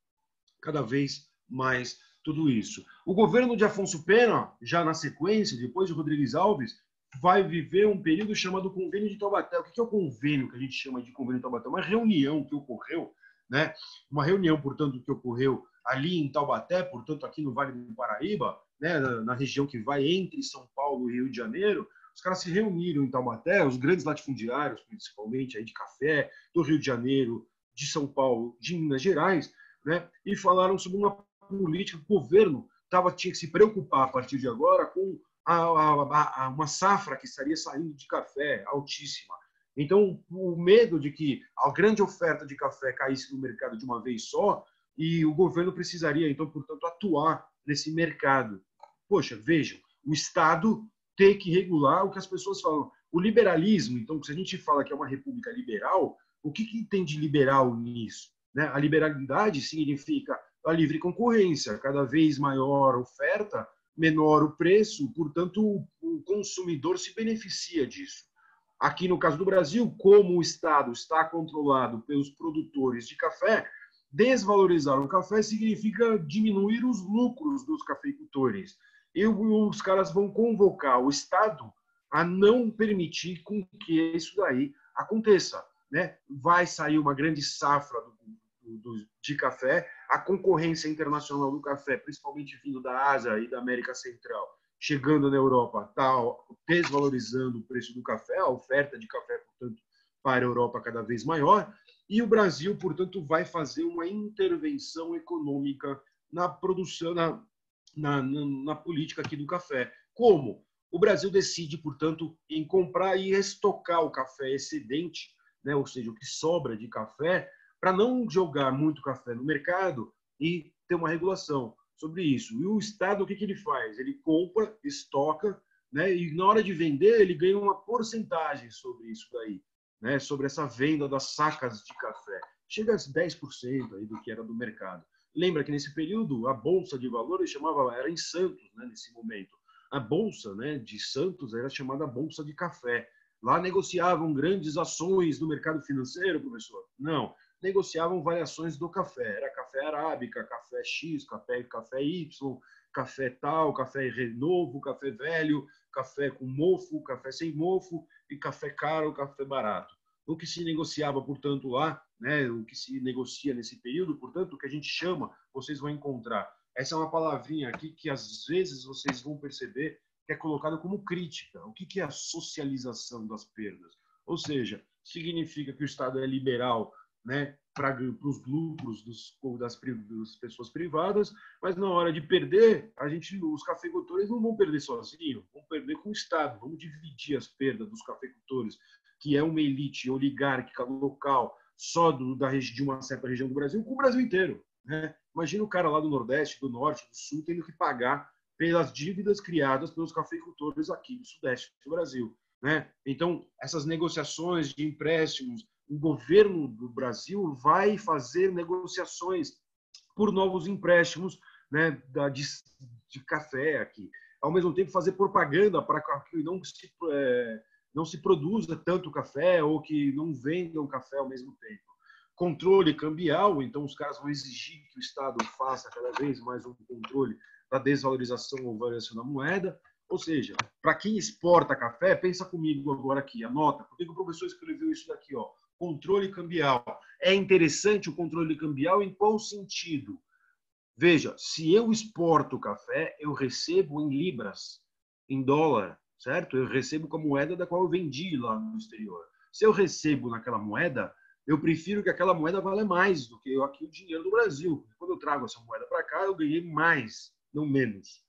cada vez mais tudo isso. O governo de Afonso Pena, já na sequência, depois de Rodrigues Alves, vai viver um período chamado Convênio de Taubaté. O que é o convênio que a gente chama de Convênio de Taubaté? Uma reunião que ocorreu, né? Uma reunião, portanto, que ocorreu ali em Taubaté, portanto, aqui no Vale do Paraíba, né? Na região que vai entre São Paulo e Rio de Janeiro. Os caras se reuniram em Taubaté, os grandes latifundiários, principalmente aí de café, do Rio de Janeiro, de São Paulo, de Minas Gerais, né? E falaram sobre uma política que o governo tinha que se preocupar a partir de agora com uma safra que estaria saindo de café altíssima. Então, o medo de que a grande oferta de café caísse no mercado de uma vez só, e o governo precisaria, então, portanto, atuar nesse mercado. Poxa, vejam, o Estado tem que regular o que as pessoas falam. O liberalismo, então, se a gente fala que é uma república liberal, o que tem de liberal nisso? Né? A liberalidade significa a livre concorrência, cada vez maior oferta, menor o preço, portanto, o consumidor se beneficia disso. Aqui no caso do Brasil, como o Estado está controlado pelos produtores de café, desvalorizar o café significa diminuir os lucros dos cafeicultores. E os caras vão convocar o Estado a não permitir com que isso daí aconteça. Né? Vai sair uma grande safra de café, a concorrência internacional do café, principalmente vindo da Ásia e da América Central, chegando na Europa, está desvalorizando o preço do café, a oferta de café, portanto, para a Europa cada vez maior, e o Brasil, portanto, vai fazer uma intervenção econômica na produção, na política aqui do café. Como? O Brasil decide, portanto, em comprar e estocar o café excedente, né, ou seja, o que sobra de café, para não jogar muito café no mercado e ter uma regulação sobre isso. E o Estado, o que ele faz? Ele compra, estoca, né, e na hora de vender, ele ganha uma porcentagem sobre isso daí, né, sobre essa venda das sacas de café. Chega a 10% aí do que era do mercado. Lembra que nesse período a Bolsa de Valores era em Santos, né, nesse momento. A Bolsa, né, de Santos era chamada Bolsa de Café. Lá negociavam grandes ações do mercado financeiro, professor? Não. Negociavam variações do café. Era café arábica, café X, café Y, café tal, café novo, café velho, café com mofo, café sem mofo e café caro, café barato. O que se negociava, portanto, lá, né, o que se negocia nesse período, portanto, o que a gente chama, vocês vão encontrar. Essa é uma palavrinha aqui que às vezes vocês vão perceber que é colocada como crítica. O que é a socialização das perdas? Ou seja, significa que o Estado é liberal, né, para os lucros das pessoas privadas, mas na hora de perder, os cafeicultores não vão perder sozinhos, vão perder com o Estado. Vamos dividir as perdas dos cafeicultores, que é uma elite oligárquica local só de uma certa região do Brasil, com o Brasil inteiro. Né? Imagina o cara lá do Nordeste, do Norte, do Sul, tendo que pagar pelas dívidas criadas pelos cafeicultores aqui do Sudeste do Brasil. Né? Então, essas negociações de empréstimos, o governo do Brasil vai fazer negociações por novos empréstimos, né, de café aqui. Ao mesmo tempo, fazer propaganda para que não se produza tanto café ou que não vendam café ao mesmo tempo. controle cambial, então os caras vão exigir que o Estado faça cada vez mais um controle da desvalorização ou variação da moeda. Ou seja, para quem exporta café, pensa comigo agora aqui, anota, por que o professor escreveu isso daqui, ó? Controle cambial. É interessante o controle cambial em qual sentido? Veja, se eu exporto café, eu recebo em libras, em dólar, certo? Eu recebo com a moeda da qual eu vendi lá no exterior. Se eu recebo naquela moeda, eu prefiro que aquela moeda valha mais do que aqui o dinheiro do Brasil. Quando eu trago essa moeda para cá, eu ganhei mais, não menos,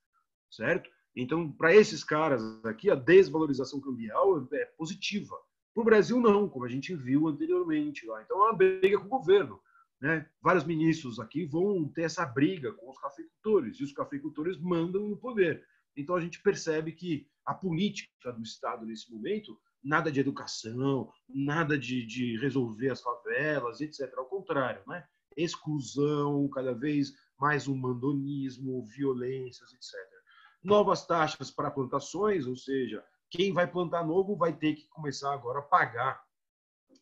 certo? Então, para esses caras aqui, a desvalorização cambial é positiva. Para o Brasil, não, como a gente viu anteriormente lá. Então, é uma briga com o governo, né? Vários ministros aqui vão ter essa briga com os cafeicultores, e os cafeicultores mandam no poder. Então, a gente percebe que a política do Estado, nesse momento, nada de educação, nada de resolver as favelas, etc. Ao contrário, né? Exclusão, cada vez mais um mandonismo, violências, etc. Novas taxas para plantações, ou seja, quem vai plantar novo vai ter que começar agora a pagar,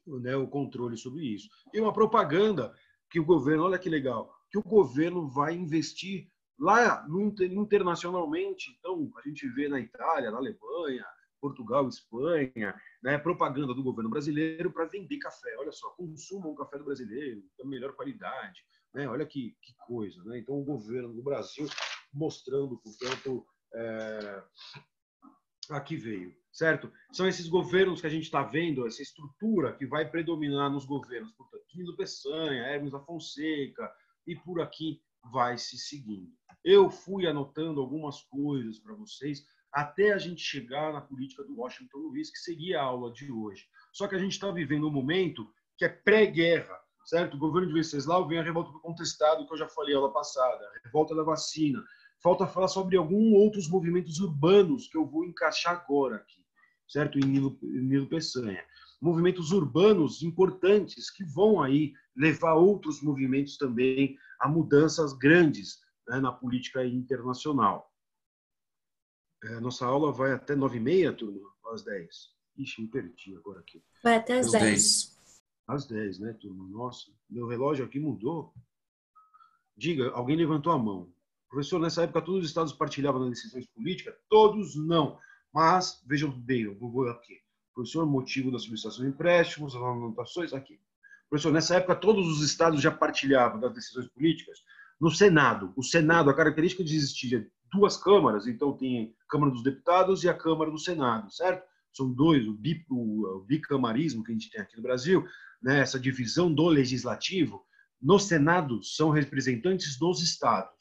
né, o controle sobre isso. E uma propaganda que o governo, olha que legal, que o governo vai investir lá internacionalmente. Então, a gente vê na Itália, na Alemanha, Portugal, Espanha, né, propaganda do governo brasileiro para vender café. Olha só, consumam o café do brasileiro, da melhor qualidade. Né? Olha que coisa. Né? Então, o governo do Brasil mostrando, portanto, aqui veio, certo? São esses governos que a gente está vendo, essa estrutura que vai predominar nos governos, portanto, Nilo Peçanha, Hermes da Fonseca, e por aqui vai se seguindo. Eu fui anotando algumas coisas para vocês, até a gente chegar na política do Washington Luiz, que seria a aula de hoje. Só que a gente está vivendo um momento que é pré-guerra, certo? O governo de Venceslau vem a revolta do contestado, que eu já falei aula passada, a revolta da vacina. Falta falar sobre alguns outros movimentos urbanos que eu vou encaixar agora aqui, certo? Em Nilo Peçanha. Movimentos urbanos importantes que vão aí levar outros movimentos também a mudanças grandes, né, na política internacional. Nossa aula vai até 9h30, turma? Às 10. Ixi, me perdi agora aqui. Vai até às 10. Às 10, né, turma? Nossa, meu relógio aqui mudou. Diga, alguém levantou a mão. Professor, nessa época todos os estados partilhavam das decisões políticas? Todos não. Mas, vejam bem, eu vou aqui. Professor, motivo da solicitação de empréstimos, as anotações, aqui. Professor, nessa época todos os estados já partilhavam das decisões políticas? No Senado. O Senado, a característica de existir duas câmaras, então tem a Câmara dos Deputados e a Câmara do Senado, certo? São dois, o bicamarismo que a gente tem aqui no Brasil, né, essa divisão do legislativo. No Senado são representantes dos estados.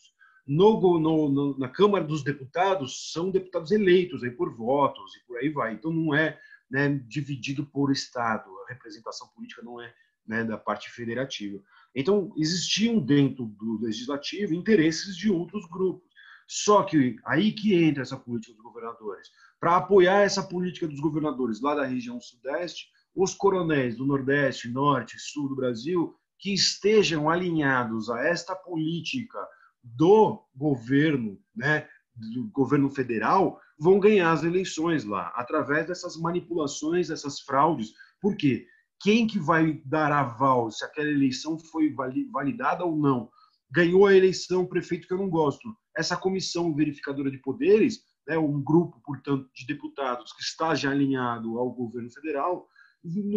Na Câmara dos Deputados são deputados eleitos aí por votos e por aí vai. Então não é, né, dividido por estado. A representação política não é, né, da parte federativa. Então existiam dentro do legislativo interesses de outros grupos. Só que aí que entra essa política dos governadores. Para apoiar essa política dos governadores lá da região sudeste, os coronéis do Nordeste, Norte e Sul do Brasil que estejam alinhados a esta política do governo, né, do governo federal, vão ganhar as eleições lá, através dessas manipulações, dessas fraudes. Por quê? Quem que vai dar aval se aquela eleição foi validada ou não? Ganhou a eleição o prefeito que eu não gosto. Essa comissão verificadora de poderes, né, um grupo, portanto, de deputados que está já alinhado ao governo federal,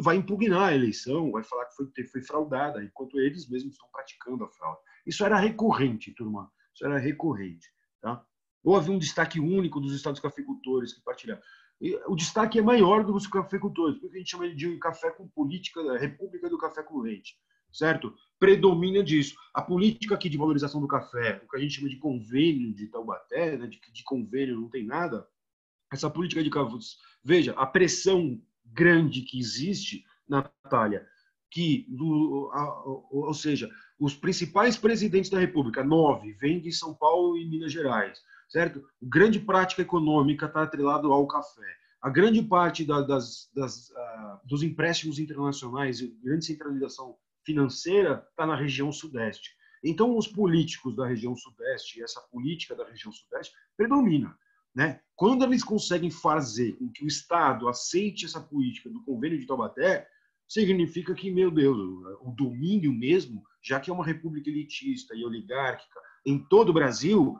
vai impugnar a eleição, vai falar que foi fraudada, enquanto eles mesmos estão praticando a fraude. Isso era recorrente, turma. Isso era recorrente. Tá? Houve um destaque único dos estados cafeicultores que partilharam. E o destaque é maior dos cafeicultores, porque a gente chama de café com política, da República do Café com Leite. Certo? Predomina disso. A política aqui de valorização do café, o que a gente chama de convênio de Taubaté, né, de convênio não tem nada, essa política de café. Veja, a pressão grande que existe, Natália, que, ou seja, os principais presidentes da República, 9, vêm de São Paulo e Minas Gerais, certo? A grande prática econômica está atrelado ao café. A grande parte dos empréstimos internacionais e grande centralização financeira está na região sudeste. Então, os políticos da região sudeste e essa política da região sudeste predomina. Né? Quando eles conseguem fazer com que o Estado aceite essa política do convênio de Taubaté, significa que, meu Deus, o domínio mesmo, já que é uma república elitista e oligárquica em todo o Brasil,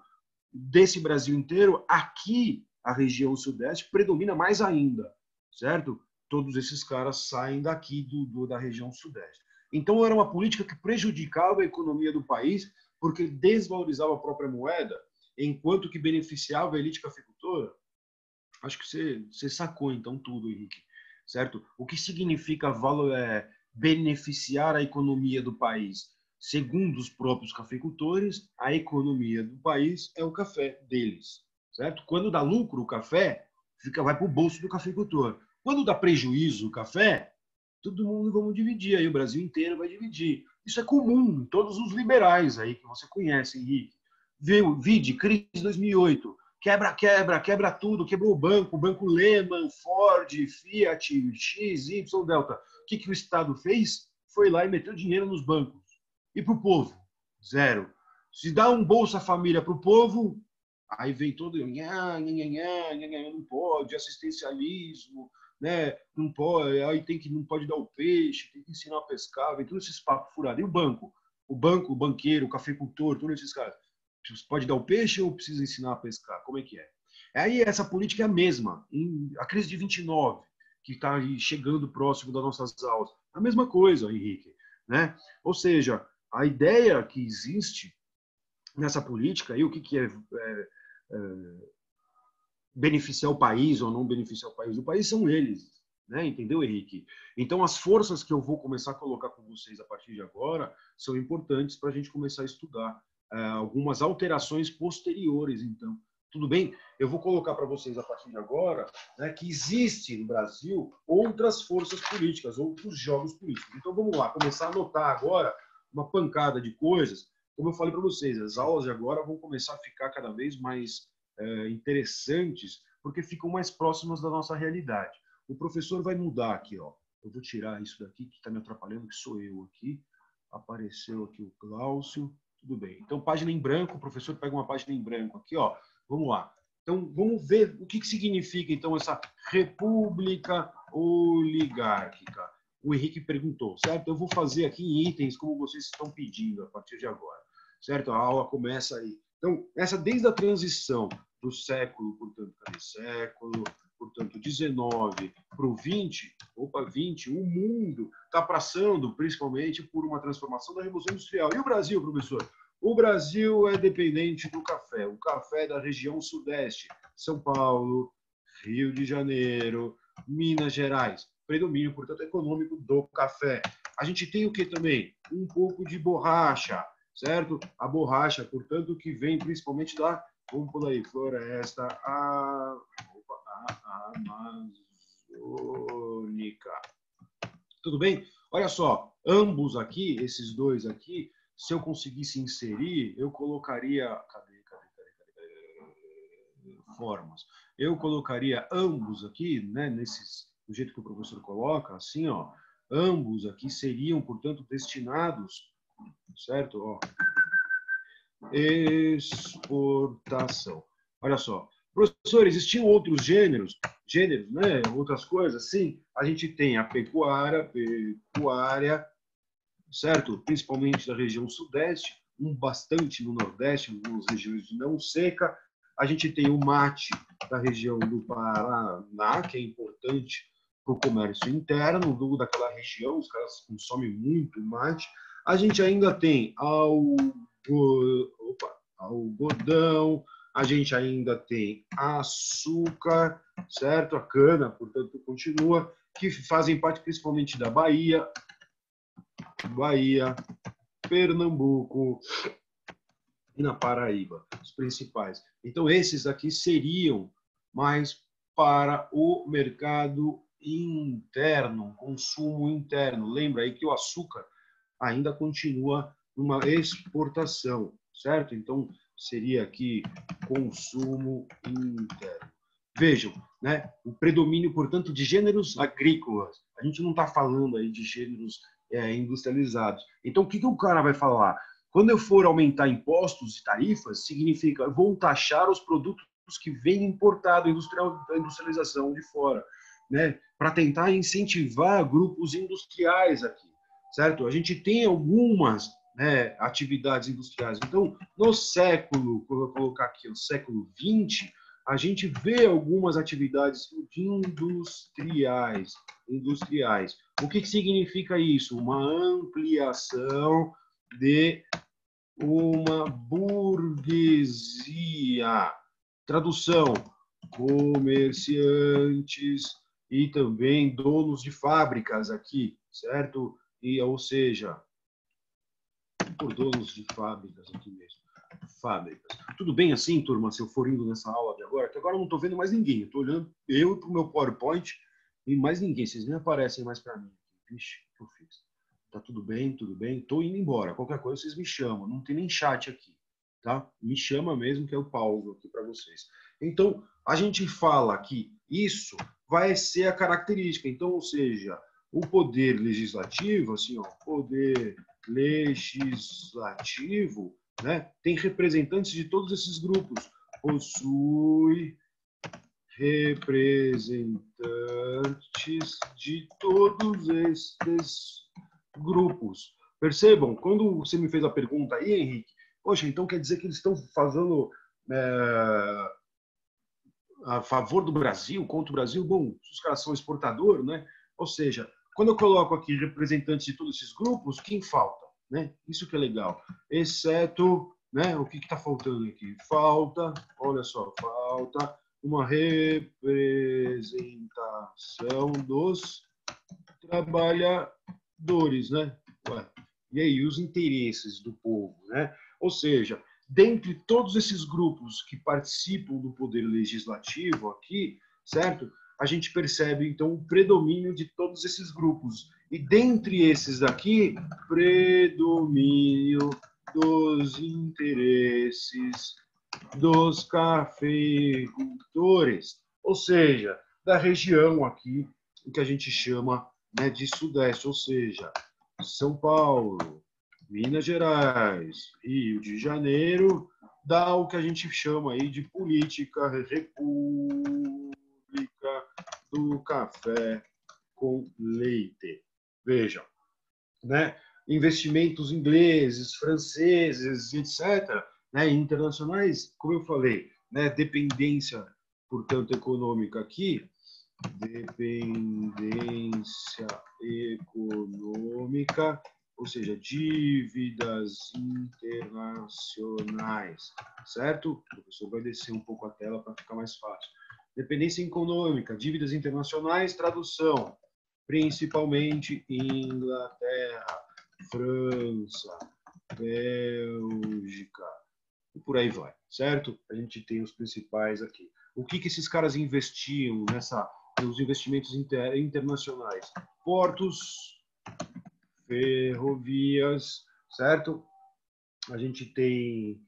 desse Brasil inteiro, aqui a região sudeste predomina mais ainda, certo? Todos esses caras saem daqui da região sudeste. Então, era uma política que prejudicava a economia do país, porque desvalorizava a própria moeda, enquanto que beneficiava a elite cafeicultora. Acho que você sacou, então, tudo, Henrique, certo? O que significa beneficiar a economia do país? Segundo os próprios cafeicultores, a economia do país é o café deles, certo? Quando dá lucro o café, vai para o bolso do cafeicultor. Quando dá prejuízo o café, todo mundo vamos dividir, aí o Brasil inteiro vai dividir. Isso é comum em todos os liberais aí que você conhece, Henrique. Vide, crise de 2008, quebra tudo, quebrou o Banco Lehman, Ford, Fiat, X, Y, Delta. O que o Estado fez? Foi lá e meteu dinheiro nos bancos. E para o povo? Zero. Se dá um Bolsa Família para o povo, aí vem todo, não pode, assistencialismo, né? Não pode, aí não pode dar o peixe, tem que ensinar a pescar, vem todos esses papos furados. E o banco? O banqueiro, o cafeicultor, todos esses caras. Pode dar o peixe ou precisa ensinar a pescar? Como é que é? Aí essa política é a mesma. A crise de 29, que está chegando próximo das nossas aulas, a mesma coisa, Henrique, né? Ou seja, a ideia que existe nessa política, e o que é beneficiar o país ou não beneficiar o país? O país são eles, né? Entendeu, Henrique? Então, as forças que eu vou começar a colocar com vocês a partir de agora são importantes para a gente começar a estudar algumas alterações posteriores, então. Tudo bem? Eu vou colocar para vocês a partir de agora, né, que existe no Brasil outras forças políticas, outros jogos políticos. Então, vamos lá, começar a anotar agora uma pancada de coisas. Como eu falei para vocês, as aulas de agora vão começar a ficar cada vez mais interessantes, porque ficam mais próximas da nossa realidade. O professor vai mudar aqui, ó. Eu vou tirar isso daqui que está me atrapalhando, que sou eu aqui. Apareceu aqui o Cláudio. Tudo bem. Então, página em branco, o professor pega uma página em branco aqui, ó. Vamos lá. Então, vamos ver o que significa, então, essa república oligárquica. O Henrique perguntou, certo? Eu vou fazer aqui em itens como vocês estão pedindo a partir de agora, certo? A aula começa aí. Então, desde a transição do século, portanto, portanto, 19 para o 20, o mundo está passando, principalmente, por uma transformação da Revolução Industrial. E o Brasil, professor? O Brasil é dependente do café. O café da região sudeste, São Paulo, Rio de Janeiro, Minas Gerais. Predomínio, portanto, econômico do café. A gente tem o que também? Um pouco de borracha, certo? A borracha, portanto, que vem principalmente da, vamos por aí, floresta amazônica. Tudo bem? Olha só, ambos aqui, esses dois aqui, se eu conseguisse inserir, eu colocaria... Cadê? Formas. Eu colocaria ambos aqui, né, do jeito que o professor coloca, assim, ó, ambos aqui seriam, portanto, destinados, certo? Ó, exportação. Olha só. Professor, existiam outros gêneros, né, outras coisas, sim. A gente tem a pecuária, certo? Principalmente da região sudeste, bastante no nordeste, algumas regiões de não seca. A gente tem o mate da região do Paraná, que é importante para o comércio interno daquela região, os caras consomem muito mate. A gente ainda tem algodão, a gente ainda tem açúcar, certo? A cana, portanto, continua, que fazem parte principalmente da Bahia, Pernambuco e na Paraíba, os principais. Então, esses aqui seriam mais para o mercado interno, consumo interno. Lembra aí que o açúcar ainda continua numa exportação, certo? Então, seria aqui consumo interno. Vejam, né? O predomínio, portanto, de gêneros agrícolas. A gente não está falando aí de gêneros industrializados. Então, o que o cara vai falar? Quando eu for aumentar impostos e tarifas, significa eu vou taxar os produtos que vêm importados da industrialização de fora. né, para tentar incentivar grupos industriais aqui, certo? A gente tem algumas, né, atividades industriais. Então, no século, vou colocar aqui, o século XX, a gente vê algumas atividades industriais. O que significa isso? Uma ampliação de uma burguesia. Tradução: comerciantes e também donos de fábricas aqui, certo? Ou seja, por donos de fábricas aqui mesmo. Fábricas. Tudo bem assim, turma, se eu for indo nessa aula de agora? Que agora eu não estou vendo mais ninguém. Eu estou olhando eu para o meu PowerPoint e mais ninguém. Vocês nem aparecem mais para mim. Vixe, o que eu fiz? Tá tudo bem, tudo bem. Estou indo embora. Qualquer coisa vocês me chamam. Não tem nem chat aqui, tá? Me chama mesmo que eu pauso aqui para vocês. Então, a gente fala que isso vai ser a característica. Então, ou seja, o poder legislativo, assim, ó, poder legislativo, né, tem representantes de todos esses grupos. Possui representantes de todos esses grupos. Percebam, quando você me fez a pergunta aí, Henrique, poxa, então quer dizer que eles estão fazendo a favor do Brasil, contra o Brasil? Bom, os caras são exportadores, né? Ou seja, quando eu coloco aqui representantes de todos esses grupos, quem falta? Né? Isso que é legal. Exceto, né, o que está faltando aqui? Falta, olha só, falta uma representação dos trabalhadores, né? Ué, e aí, os interesses do povo, né? Ou seja, dentre todos esses grupos que participam do poder legislativo aqui, certo? A gente percebe, então, o predomínio de todos esses grupos. E dentre esses daqui, predomínio dos interesses dos cafeicultores, ou seja, da região aqui, que a gente chama, né, de Sudeste, ou seja, São Paulo, Minas Gerais, Rio de Janeiro, dá o que a gente chama aí de política república do café com leite. Vejam, né? Investimentos ingleses, franceses, etc., né? Internacionais, como eu falei, né? Dependência, portanto, econômica aqui, dependência econômica, ou seja, dívidas internacionais, certo? O professor vai descer um pouco a tela para ficar mais fácil. Dependência econômica, dívidas internacionais, tradução, principalmente Inglaterra, França, Bélgica, e por aí vai, certo? A gente tem os principais aqui. O que esses caras investiam nos investimentos internacionais? Portos, ferrovias, certo? A gente tem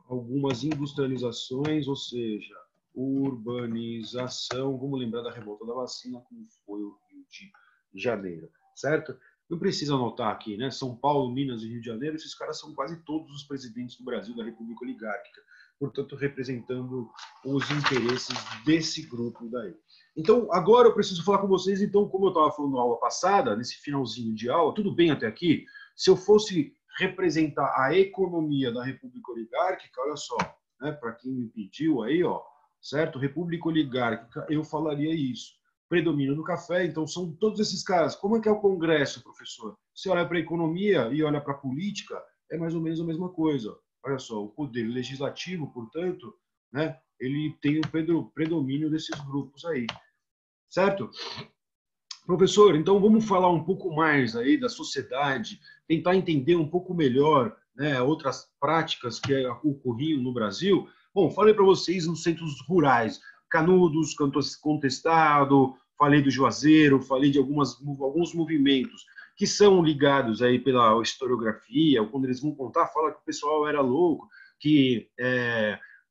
algumas industrializações, ou seja, urbanização. Vamos lembrar da revolta da vacina, como foi o Rio de Janeiro, certo? Não precisa anotar aqui, né? São Paulo, Minas e Rio de Janeiro, esses caras são quase todos os presidentes do Brasil, da República Oligárquica, portanto, representando os interesses desse grupo daí. Então, agora eu preciso falar com vocês, então, como eu estava falando na aula passada, nesse finalzinho de aula, tudo bem até aqui? Se eu fosse representar a economia da República Oligárquica, olha só, né, para quem me pediu aí, ó, certo? República Oligárquica, eu falaria isso. Predomínio do café, então são todos esses caras. Como é que é o Congresso, professor? Você olha para a economia e olha para a política, é mais ou menos a mesma coisa. Olha só, o poder legislativo, portanto, né, ele tem o predomínio desses grupos aí, certo? Professor, então vamos falar um pouco mais aí da sociedade, tentar entender um pouco melhor, né, outras práticas que ocorriam no Brasil. Bom, falei para vocês nos centros rurais, Canudos, Contestado, falei do Juazeiro, falei de alguns movimentos que são ligados aí pela historiografia, quando eles vão contar, fala que o pessoal era louco, que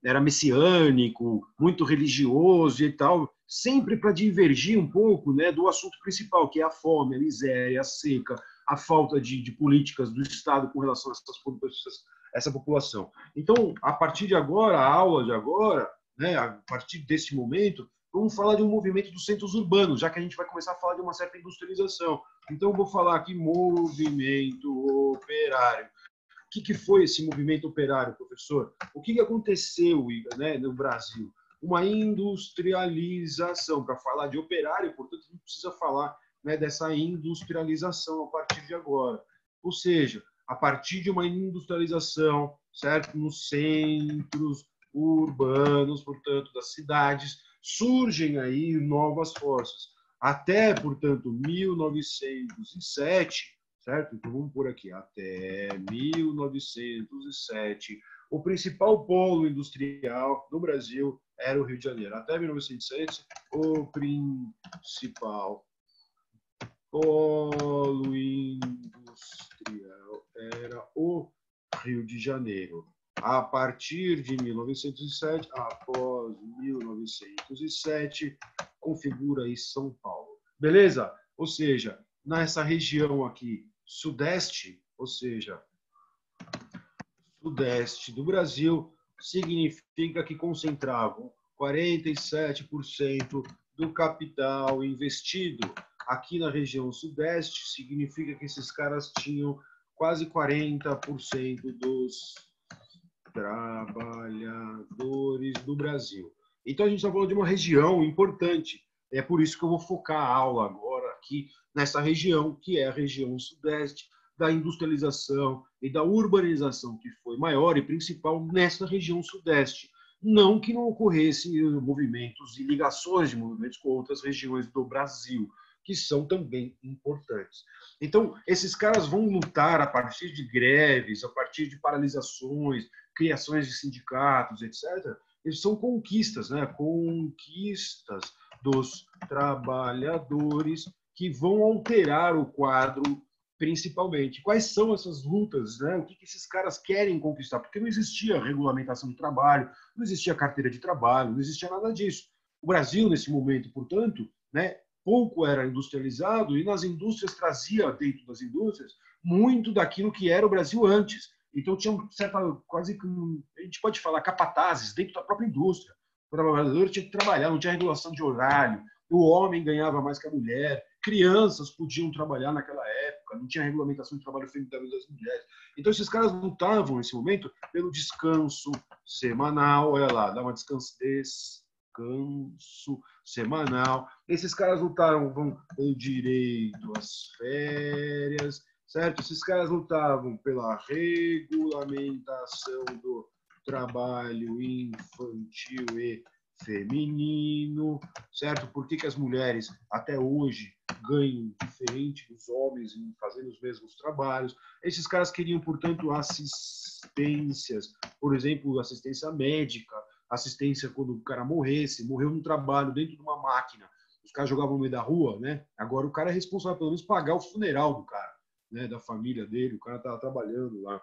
era messiânico, muito religioso e tal, sempre para divergir um pouco, né, do assunto principal, que é a fome, a miséria, a seca, a falta de políticas do Estado com relação a essa população. Então, a partir de agora, a aula de agora, né, a partir desse momento, vamos falar de um movimento dos centros urbanos, já que a gente vai começar a falar de uma certa industrialização. Então, eu vou falar aqui movimento operário. O que foi esse movimento operário, professor? O que aconteceu, né, no Brasil? Uma industrialização. Para falar de operário, portanto, a gente precisa falar, né, dessa industrialização a partir de agora. Ou seja, a partir de uma industrialização, certo? Nos centros urbanos, portanto, das cidades, surgem aí novas forças. Até, portanto, 1907, certo? Então vamos por aqui, até 1907, o principal polo industrial do Brasil era o Rio de Janeiro. Até 1907, o principal polo industrial era o Rio de Janeiro. A partir de 1907, após 1907, configura aí São Paulo. Beleza? Ou seja, nessa região aqui, sudeste, ou seja, sudeste do Brasil, significa que concentravam 47% do capital investido. Aqui na região sudeste, significa que esses caras tinham quase 40% dos trabalhadores do Brasil. Então, a gente está falando de uma região importante. É por isso que eu vou focar a aula agora aqui nessa região, que é a região sudeste, da industrialização e da urbanização, que foi maior e principal nessa região sudeste. Não que não ocorressem movimentos e ligações de movimentos com outras regiões do Brasil, que são também importantes. Então, esses caras vão lutar a partir de greves, a partir de paralisações, criações de sindicatos, etc. Eles são conquistas, né? Conquistas dos trabalhadores que vão alterar o quadro principalmente. Quais são essas lutas, né? O que esses caras querem conquistar? Porque não existia regulamentação de trabalho, não existia carteira de trabalho, não existia nada disso. O Brasil, nesse momento, portanto, né, pouco era industrializado e nas indústrias trazia, dentro das indústrias, muito daquilo que era o Brasil antes. Então, tinha certa, quase que, a gente pode falar, capatazes dentro da própria indústria. O trabalhador tinha que trabalhar, não tinha regulação de horário, o homem ganhava mais que a mulher, crianças podiam trabalhar naquela época, não tinha regulamentação de trabalho feito das mulheres. Então, esses caras lutavam, nesse momento, pelo descanso semanal, olha lá, dá uma descanso semanal. Esses caras lutaram pelo direito às férias, certo? Esses caras lutavam pela regulamentação do trabalho infantil e feminino, certo? Por que as mulheres até hoje ganham diferente dos homens em fazendo os mesmos trabalhos? Esses caras queriam, portanto, assistências, por exemplo, assistência médica, assistência quando o cara morreu no trabalho, dentro de uma máquina. Os caras jogavam no meio da rua, né? Agora o cara é responsável, pelo menos, pagar o funeral do cara, né? Da família dele, o cara estava trabalhando lá,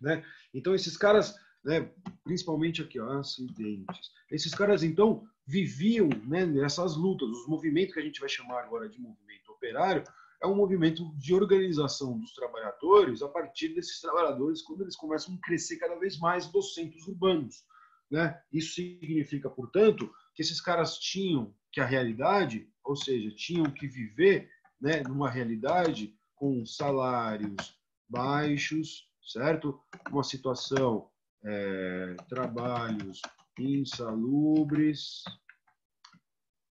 né? Então, esses caras, né, principalmente aqui, ó, acidentes. Esses caras, então, viviam, né, nessas lutas. Os movimentos que a gente vai chamar agora de movimento operário é um movimento de organização dos trabalhadores a partir desses trabalhadores quando eles começam a crescer cada vez mais nos centros urbanos, né? Isso significa, portanto, que esses caras tinham que a realidade, ou seja, tinham que viver, né, numa realidade com salários baixos, certo? Uma situação, trabalhos insalubres.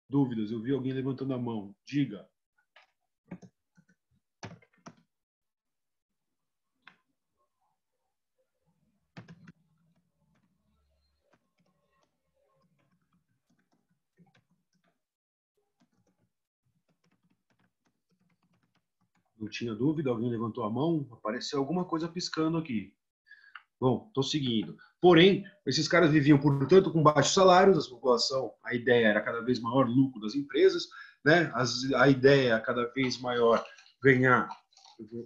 Dúvidas? Eu vi alguém levantando a mão. Diga. Não tinha dúvida? Alguém levantou a mão? Apareceu alguma coisa piscando aqui. Bom, estou seguindo. Porém, esses caras viviam, portanto, com baixos salários, a população, a ideia era cada vez maior lucro das empresas, né? A ideia é cada vez maior ganhar, vou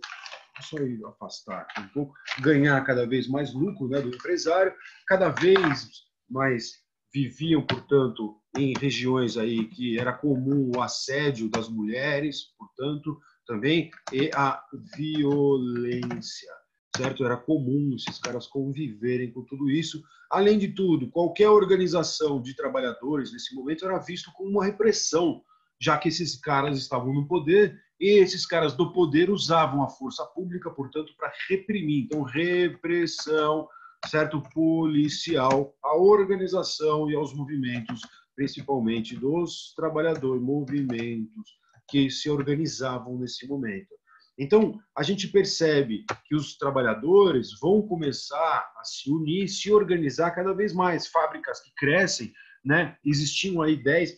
só ir afastar aqui um pouco, ganhar cada vez mais lucro, né, do empresário, cada vez mais viviam, portanto, em regiões aí que era comum o assédio das mulheres, portanto, também, e a violência. certo? Era comum esses caras conviverem com tudo isso. Além de tudo, qualquer organização de trabalhadores nesse momento era visto como uma repressão, já que esses caras estavam no poder e esses caras do poder usavam a força pública, portanto, para reprimir. Então, repressão, certo? Policial, à organização e aos movimentos, principalmente dos trabalhadores, movimentos que se organizavam nesse momento. Então, a gente percebe que os trabalhadores vão começar a se unir, se organizar cada vez mais. Fábricas que crescem, né? Existiam aí 10%,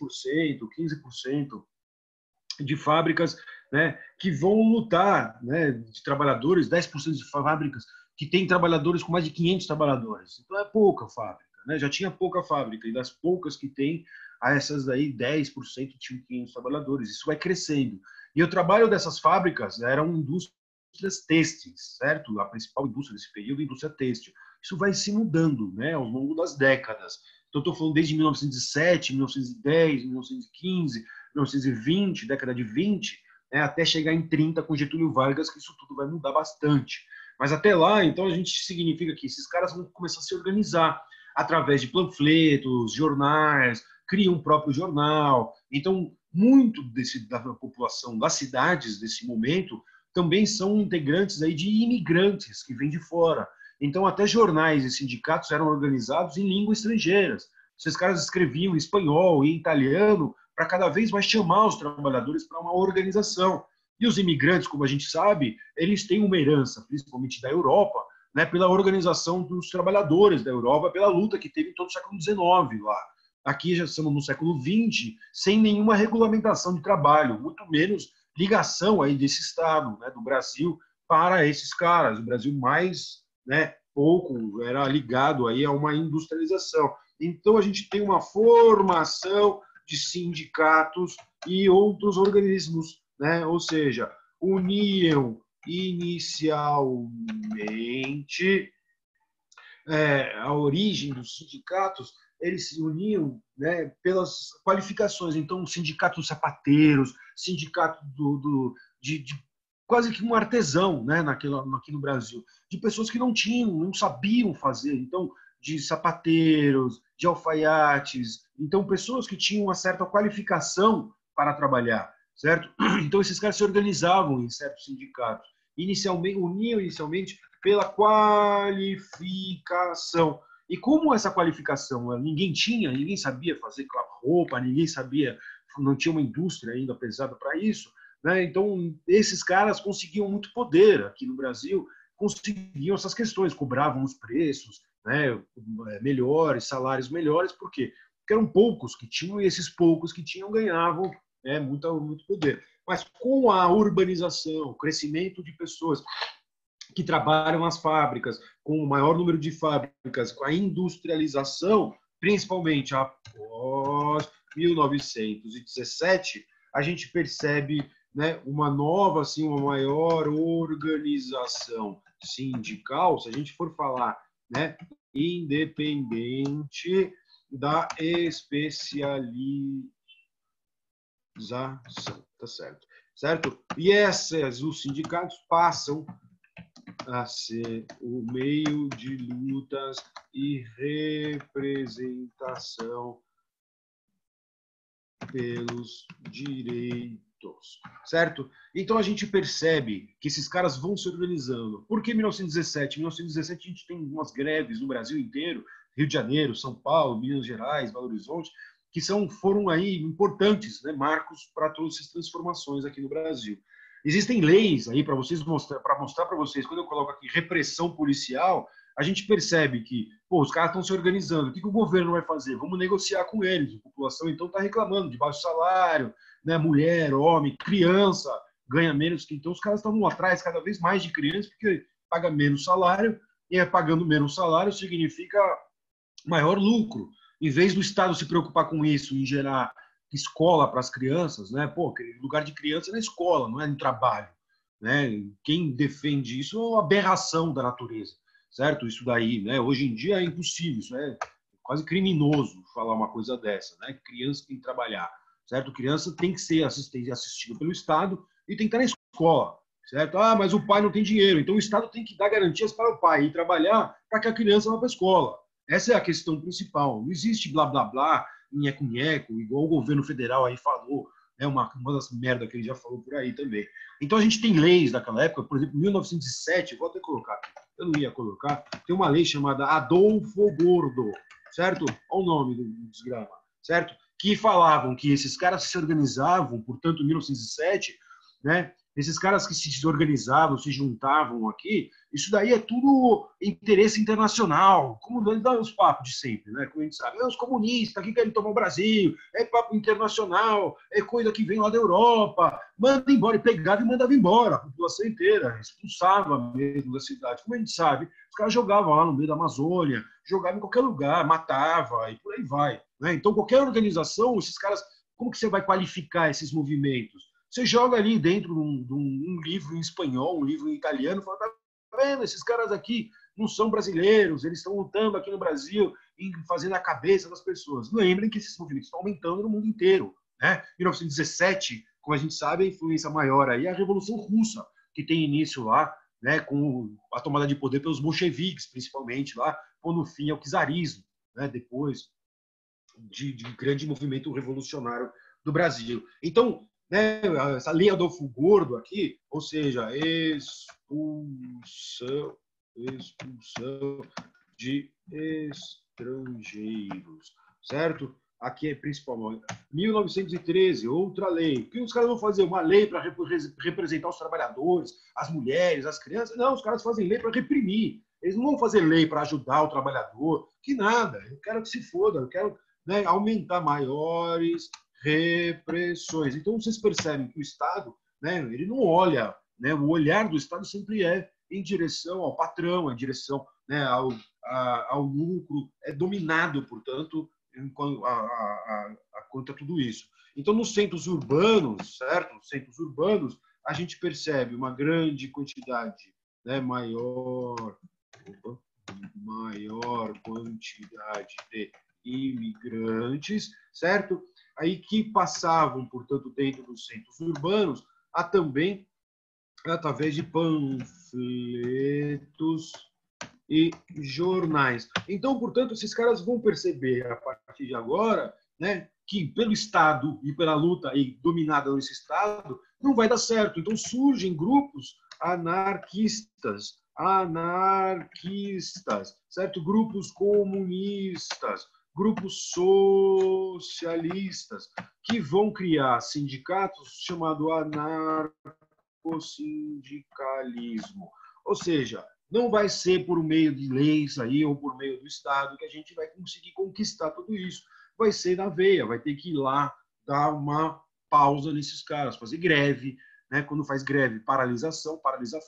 15% de fábricas, né, que vão lutar, né, de trabalhadores, 10% de fábricas que têm trabalhadores com mais de 500 trabalhadores. Então, é pouca fábrica, né? Já tinha pouca fábrica, e das poucas que tem, essas daí, 10% tinham 500 trabalhadores. Isso vai crescendo. E o trabalho dessas fábricas eram indústrias têxteis, certo? A principal indústria desse período é a indústria têxtil. Isso vai se mudando, né, ao longo das décadas. Então, estou falando desde 1907, 1910, 1915, 1920, década de 20, né, até chegar em 30 com Getúlio Vargas, que isso tudo vai mudar bastante. Mas até lá, então, a gente significa que esses caras vão começar a se organizar através de panfletos, jornais, criam um próprio jornal. Então, muito da população das cidades desse momento também são integrantes aí de imigrantes que vêm de fora. Então, até jornais e sindicatos eram organizados em línguas estrangeiras. Esses caras escreviam em espanhol e em italiano para cada vez mais chamar os trabalhadores para uma organização. E os imigrantes, como a gente sabe, eles têm uma herança, principalmente da Europa, né, pela organização dos trabalhadores da Europa, pela luta que teve em todo o século XIX lá. Aqui já estamos no século XX, sem nenhuma regulamentação de trabalho, muito menos ligação aí desse Estado, né, do Brasil, para esses caras. O Brasil mais, né, pouco era ligado aí a uma industrialização. Então, a gente tem uma formação de sindicatos e outros organismos, né? Ou seja, uniam inicialmente a origem dos sindicatos, eles se uniam, né, pelas qualificações. Então, o sindicato dos sapateiros, sindicato de quase que um artesão, né, aqui no Brasil, de pessoas que não sabiam fazer. Então, de sapateiros, de alfaiates, então pessoas que tinham uma certa qualificação para trabalhar, certo? Então esses caras se organizavam em certos sindicatos, uniam inicialmente pela qualificação. E como essa qualificação ninguém sabia fazer roupa, ninguém sabia, não tinha uma indústria ainda pesada para isso, né? Então esses caras conseguiam muito poder aqui no Brasil, conseguiam essas questões, cobravam os preços, né, melhores, salários melhores. Por quê? Porque eram poucos que tinham, e esses poucos que tinham ganhavam, né, muito poder. Mas com a urbanização, o crescimento de pessoas que trabalham nas fábricas, com o maior número de fábricas, com a industrialização, principalmente após 1917, a gente percebe, né, uma nova, assim, uma maior organização sindical, se a gente for falar, né, independente da especialização, tá certo? Certo? E os sindicatos passam a ser o meio de lutas e representação pelos direitos, certo? Então a gente percebe que esses caras vão se organizando. Por que 1917? 1917 a gente tem umas greves no Brasil inteiro, Rio de Janeiro, São Paulo, Minas Gerais, Belo Horizonte, que foram aí importantes, né, marcos para todas essas transformações aqui no Brasil. Existem leis aí para mostrar para vocês, quando eu coloco aqui repressão policial, a gente percebe que, os caras estão se organizando. O que o governo vai fazer? Vamos negociar com eles. A população, então, está reclamando de baixo salário, né? Mulher, homem, criança ganha menos. Então, os caras estão atrás cada vez mais de crianças, porque paga menos salário, e pagando menos salário significa maior lucro. Em vez do Estado se preocupar com isso, em gerar escola para as crianças, né? Lugar de criança é na escola, não é no trabalho, né? Quem defende isso é uma aberração da natureza, certo? Isso daí, né? Hoje em dia é impossível, isso é quase criminoso falar uma coisa dessa, né? Criança tem que trabalhar, certo? Criança tem que ser assistida pelo Estado e tem que estar na escola. certo? Ah, mas o pai não tem dinheiro, então o Estado tem que dar garantias para o pai e trabalhar para que a criança vá para a escola. Essa é a questão principal. Não existe blá, blá, blá, nheco-nheco, igual o governo federal aí falou, é uma das merdas que ele já falou por aí também. Então a gente tem leis daquela época, por exemplo, em 1907, vou até colocar aqui, eu não ia colocar, tem uma lei chamada Adolfo Gordo, certo? Olha o nome do desgrama, certo? Que falavam que esses caras se organizavam, portanto, em 1907, né? Esses caras que se organizavam, se juntavam aqui, isso daí é tudo interesse internacional, como dá os papos de sempre, né? Como a gente sabe, os comunistas que querem tomar o Brasil, é papo internacional, é coisa que vem lá da Europa, manda embora, e pegava e mandava embora a população inteira, expulsava mesmo da cidade. Como a gente sabe, os caras jogavam lá no meio da Amazônia, jogavam em qualquer lugar, matava e por aí vai, né? Então, qualquer organização, esses caras, como que você vai qualificar esses movimentos? Você joga ali dentro de um livro em espanhol, um livro em italiano, fala, tá vendo, esses caras aqui não são brasileiros, eles estão lutando aqui no Brasil, fazendo a cabeça das pessoas. Lembrem que esses movimentos estão aumentando no mundo inteiro, né? Em 1917, como a gente sabe, a influência maior aí é a Revolução Russa, que tem início lá, né, com a tomada de poder pelos bolcheviques, principalmente lá, pondo fim ao czarismo, né, depois de grande movimento revolucionário do Brasil. Então, né, essa lei Adolfo Gordo aqui, ou seja, expulsão de estrangeiros, certo? Aqui é principalmente 1913, outra lei. O que os caras vão fazer? Uma lei para representar os trabalhadores, as mulheres, as crianças? Não, os caras fazem lei para reprimir. Eles não vão fazer lei para ajudar o trabalhador, que nada. Eu quero que se foda, eu quero, né, aumentar maiores repressões. Então, vocês percebem que o Estado, né, ele não olha, né, o olhar do Estado sempre é em direção ao patrão, em direção, né, ao lucro, é dominado, portanto, quanto a tudo isso. Então, nos centros urbanos, certo? Nos centros urbanos, a gente percebe uma grande quantidade, né, maior quantidade de imigrantes, certo? Aí que passavam, portanto, dentro dos centros urbanos, a também através de panfletos e jornais. Então, portanto, esses caras vão perceber a partir de agora, né, que pelo Estado e pela luta aí dominada nesse Estado não vai dar certo. Então surgem grupos anarquistas, certo? Grupos comunistas, grupos socialistas, que vão criar sindicatos chamado anarcossindicalismo. Ou seja, não vai ser por meio de leis aí ou por meio do Estado que a gente vai conseguir conquistar tudo isso. Vai ser na veia, vai ter que ir lá dar uma pausa nesses caras, fazer greve, né? Quando faz greve, paralisa a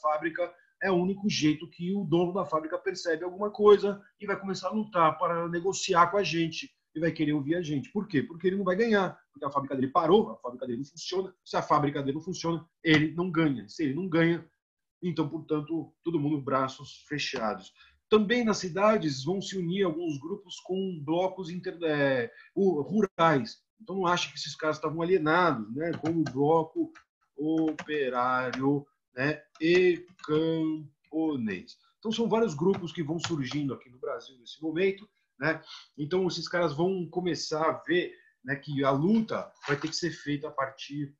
fábrica, é o único jeito que o dono da fábrica percebe alguma coisa e vai começar a lutar para negociar com a gente e vai querer ouvir a gente. Por quê? Porque ele não vai ganhar, porque a fábrica dele parou, a fábrica dele não funciona. Se a fábrica dele não funciona, ele não ganha. Se ele não ganha, então, portanto, todo mundo braços fechados. Também nas cidades vão se unir alguns grupos com blocos rurais. Então, não acho que esses caras estavam alienados, né? Como o bloco operário, né, e camponês. Então, são vários grupos que vão surgindo aqui no Brasil nesse momento, né? Então, esses caras vão começar a ver, né, que a luta vai ter que ser feita a partir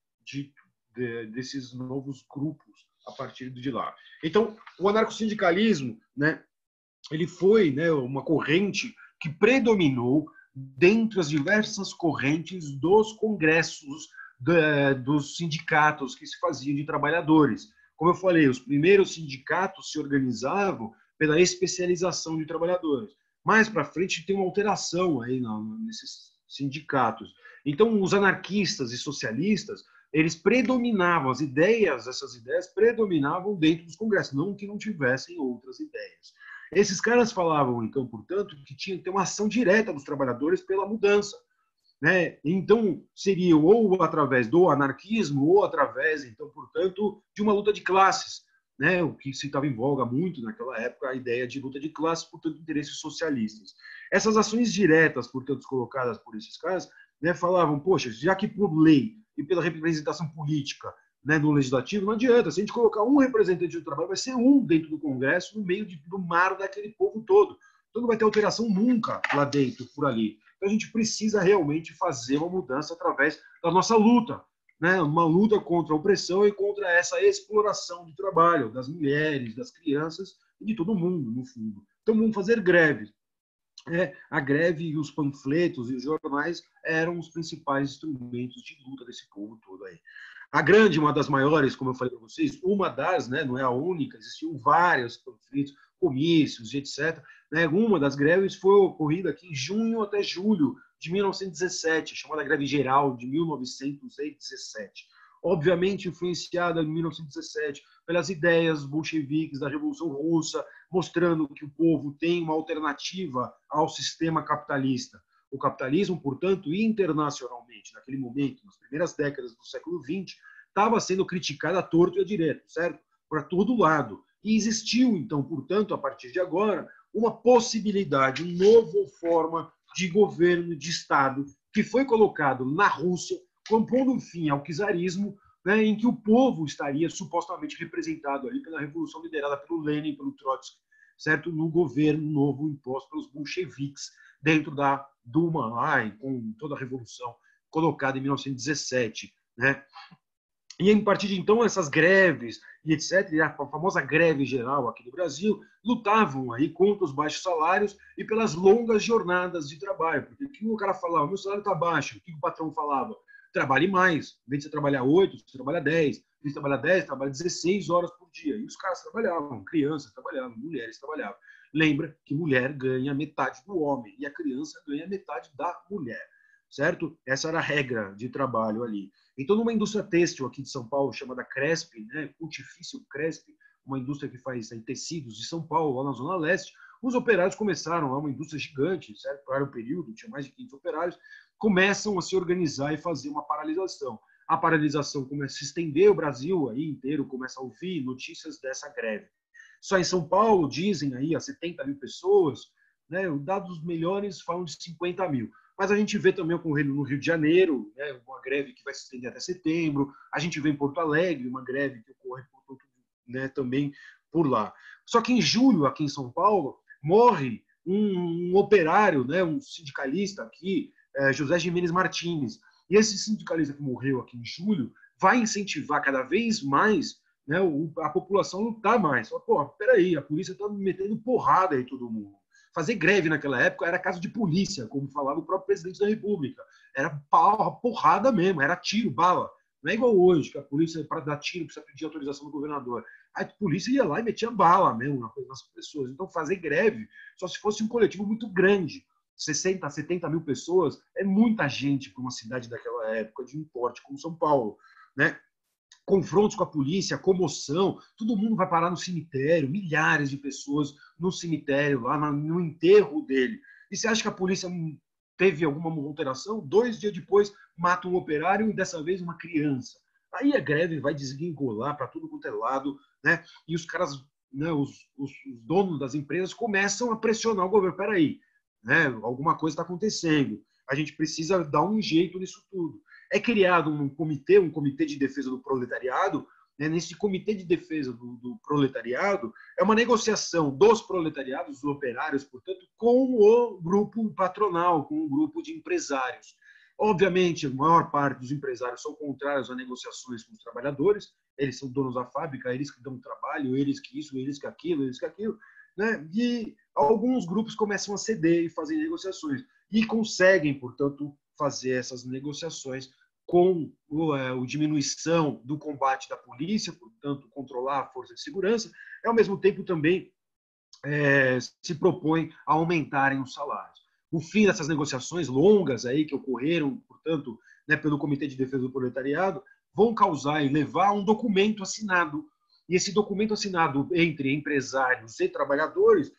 desses novos grupos, a partir de lá. Então, o anarcossindicalismo, né, ele foi, né, uma corrente que predominou dentre as diversas correntes dos congressos dos sindicatos que se faziam de trabalhadores. Como eu falei, os primeiros sindicatos se organizavam pela especialização de trabalhadores. Mais para frente tem uma alteração aí nesses sindicatos. Então, os anarquistas e socialistas, eles predominavam, essas ideias predominavam dentro dos congressos, não que não tivessem outras ideias. Esses caras falavam, então, portanto, que tinha que ter uma ação direta dos trabalhadores pela mudança, né? Então, seria ou através do anarquismo, ou através, então, portanto, de uma luta de classes, né? O que se estava em voga muito naquela época, a ideia de luta de classes, portanto, interesses socialistas. Essas ações diretas, portanto, colocadas por esses caras, né, falavam, poxa, já que por lei e pela representação política, né, no legislativo, não adianta. Se a gente colocar um representante do trabalho, vai ser um dentro do Congresso, no meio do mar daquele povo todo. Então não vai ter alteração nunca lá dentro, por ali. Então a gente precisa realmente fazer uma mudança através da nossa luta, né? Uma luta contra a opressão e contra essa exploração de trabalho das mulheres, das crianças e de todo mundo, no fundo. Então vamos fazer greve. A greve e os panfletos e os jornais eram os principais instrumentos de luta desse povo todo aí. A grande, uma das maiores, como eu falei para vocês, uma das, né, não é a única, existiam vários panfletos, comícios, etc. Né? Uma das greves foi ocorrida aqui em junho até julho de 1917, chamada Greve Geral de 1917. Obviamente influenciada em 1917 pelas ideias bolcheviques da Revolução Russa, mostrando que o povo tem uma alternativa ao sistema capitalista. O capitalismo, portanto, internacionalmente, naquele momento, nas primeiras décadas do século XX, estava sendo criticado à torto e à direito, certo? Para todo lado. E existiu, então, portanto, a partir de agora, uma possibilidade, uma nova forma de governo, de Estado, que foi colocado na Rússia, pondo fim ao czarismo, né, em que o povo estaria supostamente representado ali pela revolução liderada pelo Lenin e pelo Trotsky, certo? No governo novo imposto pelos bolcheviques dentro da Duma lá, com toda a revolução colocada em 1917, né? E a partir de então essas greves e etc, a famosa greve geral aqui no Brasil, lutavam aí contra os baixos salários e pelas longas jornadas de trabalho, porque o que o cara falava, meu salário está baixo, o que o patrão falava? Trabalhe mais, em vez de você trabalhar 8, você trabalha 10, em vez de trabalhar 10, trabalha 16 horas por dia. E os caras trabalhavam, crianças trabalhavam, mulheres trabalhavam. Lembra que mulher ganha metade do homem e a criança ganha metade da mulher, certo? Essa era a regra de trabalho ali. Então, numa indústria têxtil aqui de São Paulo, chamada Cresp, né, Cultifício Cresp, uma indústria que faz aí, tecidos de São Paulo, lá na Zona Leste, os operários começaram, uma indústria gigante, certo? Para o período, tinha mais de 500 operários, começam a se organizar e fazer uma paralisação. A paralisação começa a se estender, o Brasil aí inteiro começa a ouvir notícias dessa greve. Só em São Paulo, dizem aí, a 70 mil pessoas, né, os dados melhores falam de 50 mil. Mas a gente vê também ocorrendo no Rio de Janeiro, né, uma greve que vai se estender até setembro. A gente vê em Porto Alegre uma greve que ocorre né, também por lá. Só que em julho, aqui em São Paulo, morre um operário, né, um sindicalista aqui, José Jimenez Martins. E esse sindicalista que morreu aqui em julho vai incentivar cada vez mais, né, a população a lutar mais. Pô, peraí, a polícia está metendo porrada aí todo mundo. Fazer greve naquela época era caso de polícia, como falava o próprio presidente da República. Era porrada mesmo, era tiro, bala. Não é igual hoje, que a polícia, para dar tiro, precisa pedir autorização do governador. A polícia ia lá e metia bala mesmo nas pessoas. Então, fazer greve, só se fosse um coletivo muito grande. 60, 70 mil pessoas é muita gente para uma cidade daquela época, de um porte como São Paulo, né? Confrontos com a polícia, comoção, todo mundo vai parar no cemitério, milhares de pessoas no cemitério, lá no enterro dele. E você acha que a polícia teve alguma alteração? 2 dias depois, mata um operário e dessa vez uma criança. Aí a greve vai desguingolar para tudo quanto é lado, né? E os caras, né, os donos das empresas começam a pressionar o governo. Peraí, né, alguma coisa está acontecendo. A gente precisa dar um jeito nisso tudo. É criado um comitê de defesa do proletariado. Né? Nesse comitê de defesa do proletariado, é uma negociação dos proletariados, dos operários, portanto, com o grupo patronal, com o grupo de empresários. Obviamente, a maior parte dos empresários são contrários a negociações com os trabalhadores, eles são donos da fábrica, eles que dão trabalho, eles que isso, eles que aquilo, eles que aquilo. Né? E alguns grupos começam a ceder e fazer negociações. E conseguem, portanto, fazer essas negociações com a diminuição do combate da polícia, portanto, controlar a força de segurança, e, ao mesmo tempo, também se propõe a aumentarem os salários. O fim dessas negociações longas aí que ocorreram, portanto, né, pelo Comitê de Defesa do Proletariado, vão causar e levar a um documento assinado. E esse documento assinado entre empresários e trabalhadores,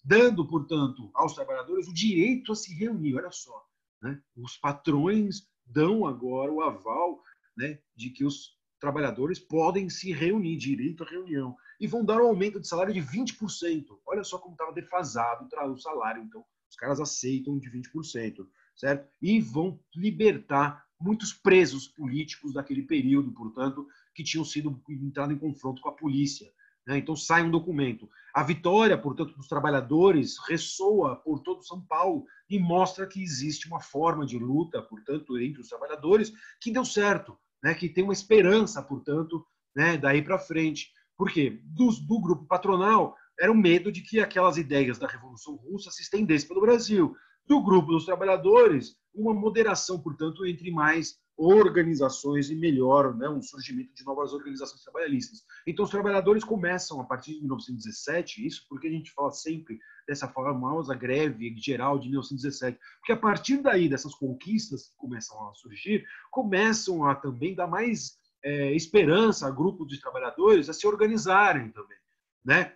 dando, portanto, aos trabalhadores o direito a se reunir. Olha só, né? Os patrões dão agora o aval, né, de que os trabalhadores podem se reunir, direito à reunião, e vão dar um aumento de salário de 20%. Olha só como estava defasado o salário. Então, os caras aceitam de 20%, certo? E vão libertar muitos presos políticos daquele período, portanto, que tinham sido entrado em confronto com a polícia. Né? Então sai um documento. A vitória, portanto, dos trabalhadores ressoa por todo São Paulo e mostra que existe uma forma de luta, portanto, entre os trabalhadores que deu certo, né? Que tem uma esperança, portanto, né? Daí para frente. Por quê? Do grupo patronal era o medo de que aquelas ideias da Revolução Russa se estendessem pelo Brasil. Do grupo dos trabalhadores, uma moderação, portanto, entre mais organizações e melhor, né, um surgimento de novas organizações trabalhistas. Então, os trabalhadores começam, a partir de 1917, isso porque a gente fala sempre dessa famosa greve geral de 1917, porque a partir daí, dessas conquistas que começam a surgir, começam a também dar mais esperança a grupos de trabalhadores a se organizarem também, né?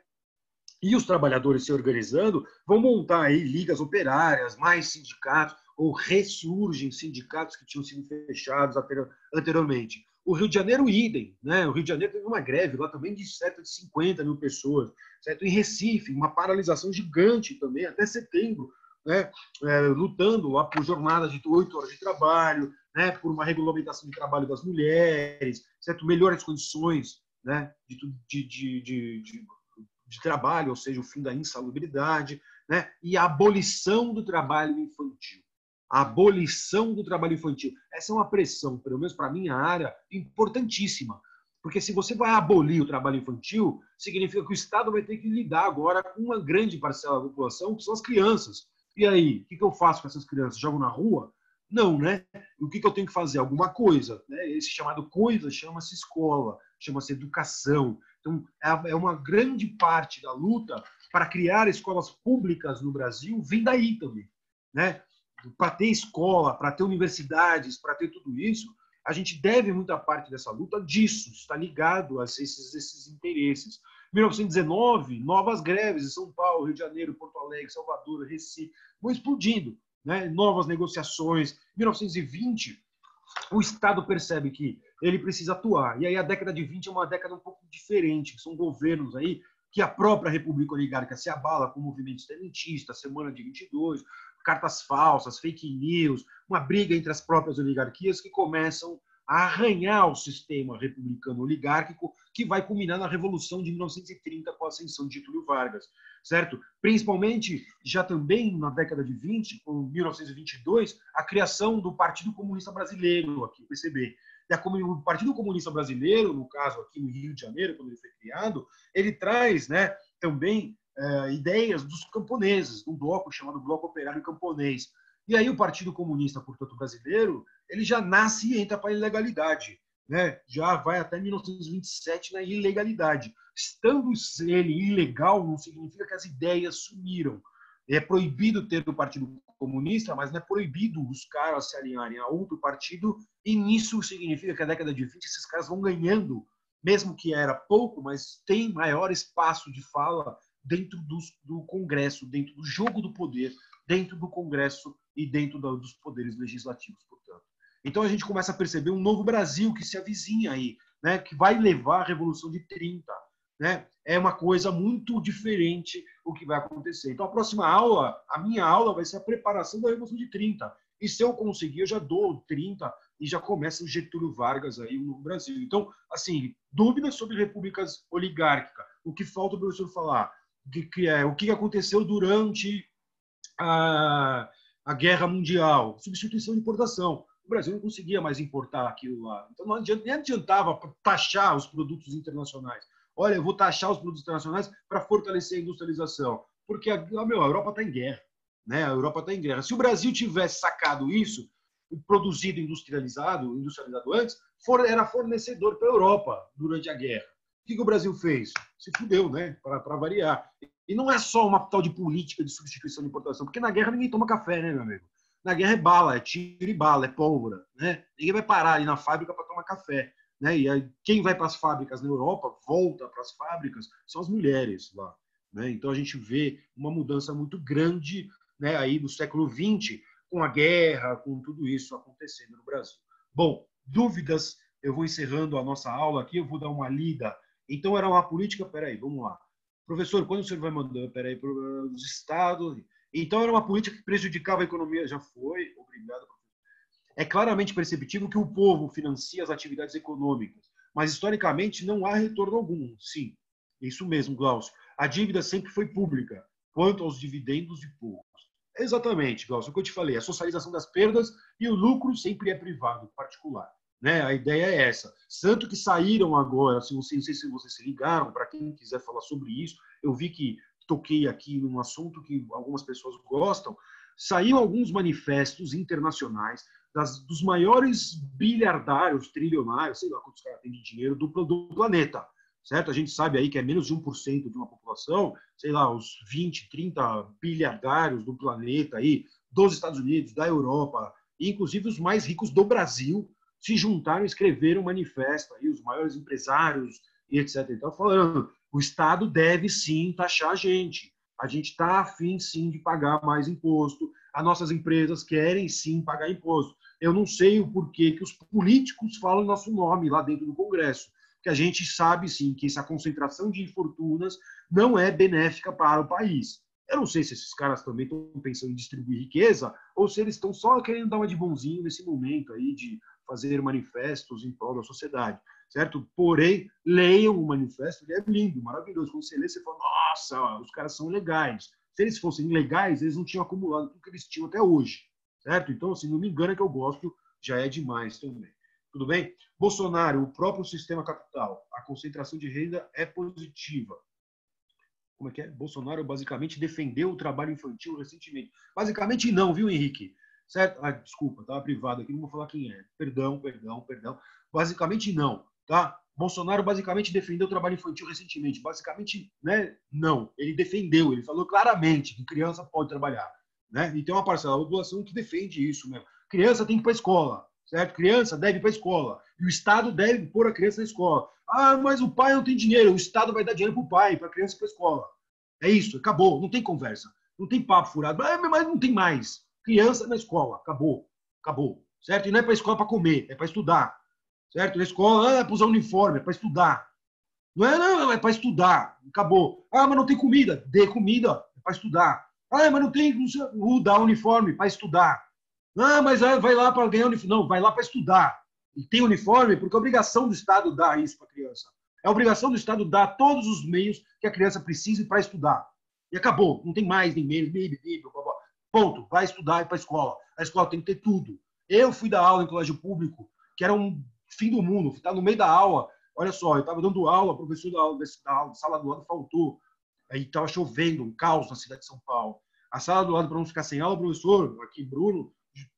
E os trabalhadores se organizando vão montar aí ligas operárias, mais sindicatos, ou ressurgem sindicatos que tinham sido fechados anteriormente. O Rio de Janeiro, idem. Né? O Rio de Janeiro teve uma greve lá também de cerca de 50 mil pessoas. Certo? Em Recife, uma paralisação gigante também, até setembro, né? Lutando lá por jornadas de 8 horas de trabalho, né? Por uma regulamentação de trabalho das mulheres, certo? Melhores condições, né? de trabalho, ou seja, o fim da insalubridade, né? E a abolição do trabalho infantil. A abolição do trabalho infantil. Essa é uma pressão, pelo menos para a minha área, importantíssima. Porque se você vai abolir o trabalho infantil, significa que o Estado vai ter que lidar agora com uma grande parcela da população, que são as crianças. E aí, o que eu faço com essas crianças? Jogo na rua? Não, né? O que eu tenho que fazer? Alguma coisa. Né? Esse chamado coisa chama-se escola, chama-se educação. Então, é uma grande parte da luta para criar escolas públicas no Brasil, vem daí também. Né? Para ter escola, para ter universidades, para ter tudo isso, a gente deve muita parte dessa luta disso, está ligado a esses interesses. 1919, novas greves em São Paulo, Rio de Janeiro, Porto Alegre, Salvador, Recife, vão explodindo. Né? Novas negociações. 1920, o Estado percebe que ele precisa atuar. E aí a década de 20 é uma década um pouco diferente, que são governos aí que a própria República Oligárquica se abala com movimentos tenentistas, Semana de 22, cartas falsas, fake news, uma briga entre as próprias oligarquias que começam a arranhar o sistema republicano oligárquico que vai culminar na Revolução de 1930 com a ascensão de Getúlio Vargas, certo? Principalmente, já também na década de 20, com 1922, a criação do Partido Comunista Brasileiro, aqui, o PCB. E o Partido Comunista Brasileiro, no caso aqui no Rio de Janeiro, quando ele foi criado, ele traz, né, também ideias dos camponeses, de um bloco chamado Bloco Operário Camponês. E aí o Partido Comunista, portanto, brasileiro, ele já nasce e entra para a ilegalidade. Né? Já vai até 1927 na ilegalidade. Estando ele ilegal, não significa que as ideias sumiram. É proibido ter o Partido Comunista, mas não é proibido os caras se alinharem a outro partido, e nisso significa que na década de 20 esses caras vão ganhando, mesmo que era pouco, mas tem maior espaço de fala dentro do Congresso, dentro do jogo do poder, dentro do Congresso e dentro dos poderes legislativos, portanto. Então a gente começa a perceber um novo Brasil que se avizinha aí, né, que vai levar a Revolução de 30. Né? É uma coisa muito diferente o que vai acontecer. Então a próxima aula, a minha aula vai ser a preparação da Revolução de 30. E se eu conseguir, eu já dou 30 e já começa o Getúlio Vargas aí no Brasil. Então, assim, dúvidas sobre repúblicas oligárquicas. O que falta o professor falar? O que aconteceu durante a Guerra Mundial? Substituição de importação. O Brasil não conseguia mais importar aquilo lá. Então, nem adiantava taxar os produtos internacionais. Olha, eu vou taxar os produtos internacionais para fortalecer a industrialização. Porque a Europa está em guerra. Né? A Europa está em guerra. Se o Brasil tivesse sacado isso, produzido industrializado antes, era fornecedor para a Europa durante a guerra. O que o Brasil fez? Se fudeu, né? Para variar. E não é só uma tal de política de substituição de importação, porque na guerra ninguém toma café, né, meu amigo? Na guerra é bala, é tiro e bala, é pólvora. Né? Ninguém vai parar ali na fábrica para tomar café. Né? E aí, quem vai para as fábricas na Europa, volta para as fábricas, são as mulheres lá. Né? Então a gente vê uma mudança muito grande, né, aí do século XX, com a guerra, com tudo isso acontecendo no Brasil. Bom, dúvidas? Eu vou encerrando a nossa aula aqui, eu vou dar uma lida. Então era uma política, peraí, vamos lá. Professor, quando o senhor vai mandando? Peraí, para os estados. Então era uma política que prejudicava a economia, já foi, obrigado, professor. É claramente perceptível que o povo financia as atividades econômicas, mas historicamente não há retorno algum. Sim, isso mesmo, Glaucio. A dívida sempre foi pública, quanto aos dividendos e poucos. Exatamente, Glaucio, o que eu te falei, a socialização das perdas e o lucro sempre é privado, particular. Né? A ideia é essa. Tanto que saíram agora, assim, não sei se vocês se ligaram, para quem quiser falar sobre isso, eu vi que toquei aqui num assunto que algumas pessoas gostam, saíram alguns manifestos internacionais dos maiores bilhardários, trilionários, sei lá quantos caras têm de dinheiro, do planeta. Certo? A gente sabe aí que é menos de 1% de uma população, sei lá, os 20, 30 bilhardários do planeta aí, dos Estados Unidos, da Europa, e inclusive os mais ricos do Brasil, se juntaram e escreveram um manifesto aí, os maiores empresários e etc. Então, falando, o Estado deve sim taxar a gente está afim sim de pagar mais imposto, as nossas empresas querem sim pagar imposto. Eu não sei o porquê que os políticos falam nosso nome lá dentro do Congresso, que a gente sabe sim que essa concentração de fortunas não é benéfica para o país. Eu não sei se esses caras também estão pensando em distribuir riqueza ou se eles estão só querendo dar uma de bonzinho nesse momento aí de fazer manifestos em prol da sociedade, certo? Porém, leiam o manifesto, ele é lindo, maravilhoso. Quando você lê, você fala, nossa, os caras são legais. Se eles fossem legais, eles não tinham acumulado tudo que eles tinham até hoje, certo? Então, assim, não me engana que eu gosto, já é demais também. Tudo bem? Bolsonaro, o próprio sistema capital, a concentração de renda é positiva. Como é que é? Bolsonaro basicamente defendeu o trabalho infantil recentemente. Basicamente não, viu, Henrique? Certo? Ah, desculpa, estava privado aqui, não vou falar quem é. Perdão. Basicamente não, tá? Bolsonaro basicamente defendeu o trabalho infantil recentemente. Basicamente, né? Não. Ele defendeu, ele falou claramente que criança pode trabalhar. Né? E tem uma parcela da população que defende isso mesmo. Criança tem que ir para a escola, certo? Criança deve ir para a escola. E o Estado deve pôr a criança na escola. Ah, mas o pai não tem dinheiro. O Estado vai dar dinheiro para o pai, para a criança ir para a escola. É isso, acabou. Não tem conversa. Não tem papo furado. Mas não tem mais. Criança na escola. Acabou. Certo? E não é para a escola para comer, é para estudar. Certo? Na escola é para usar uniforme, é para estudar. Não, é para estudar. Acabou. Ah, mas não tem comida. Dê comida, é para estudar. Ah, mas não tem dar uniforme para estudar. Ah, mas vai lá para ganhar uniforme. Não, vai lá para estudar. E tem uniforme porque é obrigação do Estado dar isso para a criança. É obrigação do Estado dar todos os meios que a criança precise para estudar. E acabou. Não tem mais, nem menos. Ponto. Vai estudar e para a escola. A escola tem que ter tudo. Eu fui dar aula em colégio público, que era um fim do mundo. Está no meio da aula. Olha só, eu estava dando aula, o professor da sala do lado faltou. Aí estava chovendo, um caos na cidade de São Paulo. A sala do lado, para não ficar sem aula, o professor, aqui, Bruno,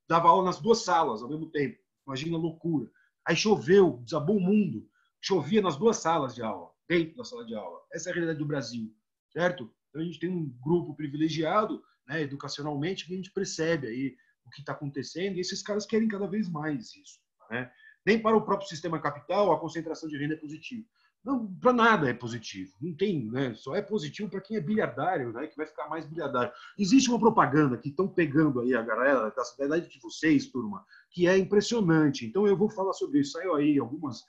dava aula nas duas salas ao mesmo tempo. Imagina a loucura. Aí choveu, desabou o mundo. Chovia nas duas salas de aula, dentro da sala de aula. Essa é a realidade do Brasil, certo? Então a gente tem um grupo privilegiado, né, educacionalmente, que a gente percebe aí o que está acontecendo, e esses caras querem cada vez mais isso. Né? Nem para o próprio sistema capital a concentração de renda é positiva. Não, para nada é positivo. Não tem, né? Só é positivo para quem é bilhardário, né? Que vai ficar mais bilhardário. Existe uma propaganda que estão pegando aí a galera da cidade de vocês, turma, que é impressionante. Então eu vou falar sobre isso. Saiu aí algumas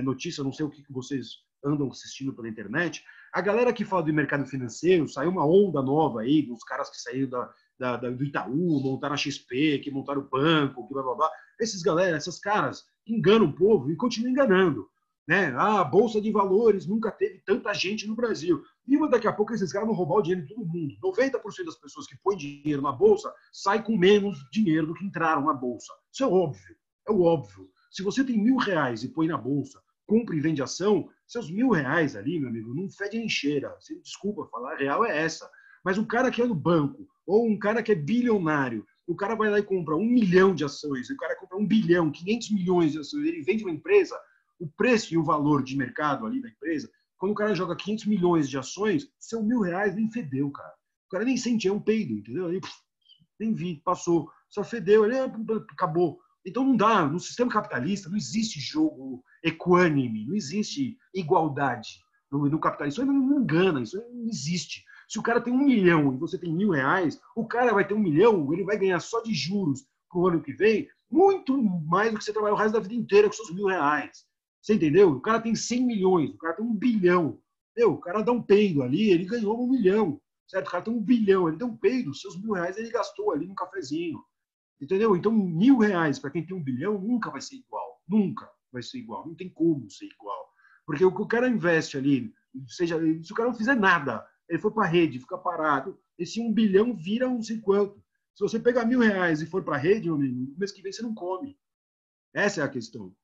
notícias, não sei o que vocês andam assistindo pela internet. A galera que fala do mercado financeiro, saiu uma onda nova aí, dos caras que saíram do Itaú, montaram a XP, que montaram o banco, que blá blá blá. Esses caras enganam o povo e continuam enganando. Né? A Bolsa de Valores nunca teve tanta gente no Brasil. E daqui a pouco esses caras vão roubar o dinheiro de todo mundo. 90% das pessoas que põem dinheiro na Bolsa saem com menos dinheiro do que entraram na Bolsa. Isso é óbvio. É o óbvio. Se você tem R$1.000 e põe na Bolsa, compra e vende ação, seus R$1.000 ali, meu amigo, não fede nem cheira. Você, desculpa falar, a real é essa. Mas um cara que é no banco, ou um cara que é bilionário, o cara vai lá e compra 1 milhão de ações, o cara compra 1 bilhão, 500 milhões de ações, ele vende uma empresa, o preço e o valor de mercado ali da empresa, quando o cara joga 500 milhões de ações, seu R$1.000 nem fedeu, cara. O cara nem sente, é um peido, entendeu? Aí, nem vi, passou, só fedeu, ele acabou. Então não dá, no sistema capitalista não existe jogo equânime, não existe igualdade no capitalismo. Isso não engana, isso não existe. Se o cara tem 1 milhão e você tem R$1.000, o cara vai ter 1 milhão, ele vai ganhar só de juros pro ano que vem, muito mais do que você trabalhar o resto da vida inteira com seus R$1.000. Você entendeu? O cara tem 100 milhões, o cara tem 1 bilhão. O cara dá um peido ali, ele ganhou 1 milhão. Certo? O cara tem 1 bilhão, ele deu um peido, seus R$1.000 ele gastou ali no cafezinho. Entendeu? Então, R$ 1.000 para quem tem 1 bilhão nunca vai ser igual. Nunca vai ser igual. Não tem como ser igual. Porque o que o cara investe ali, seja, se o cara não fizer nada, ele for para a rede, fica parado, esse 1 bilhão vira não sei quanto. Se você pegar R$ 1.000 e for para a rede, no mês que vem você não come. Essa é a questão.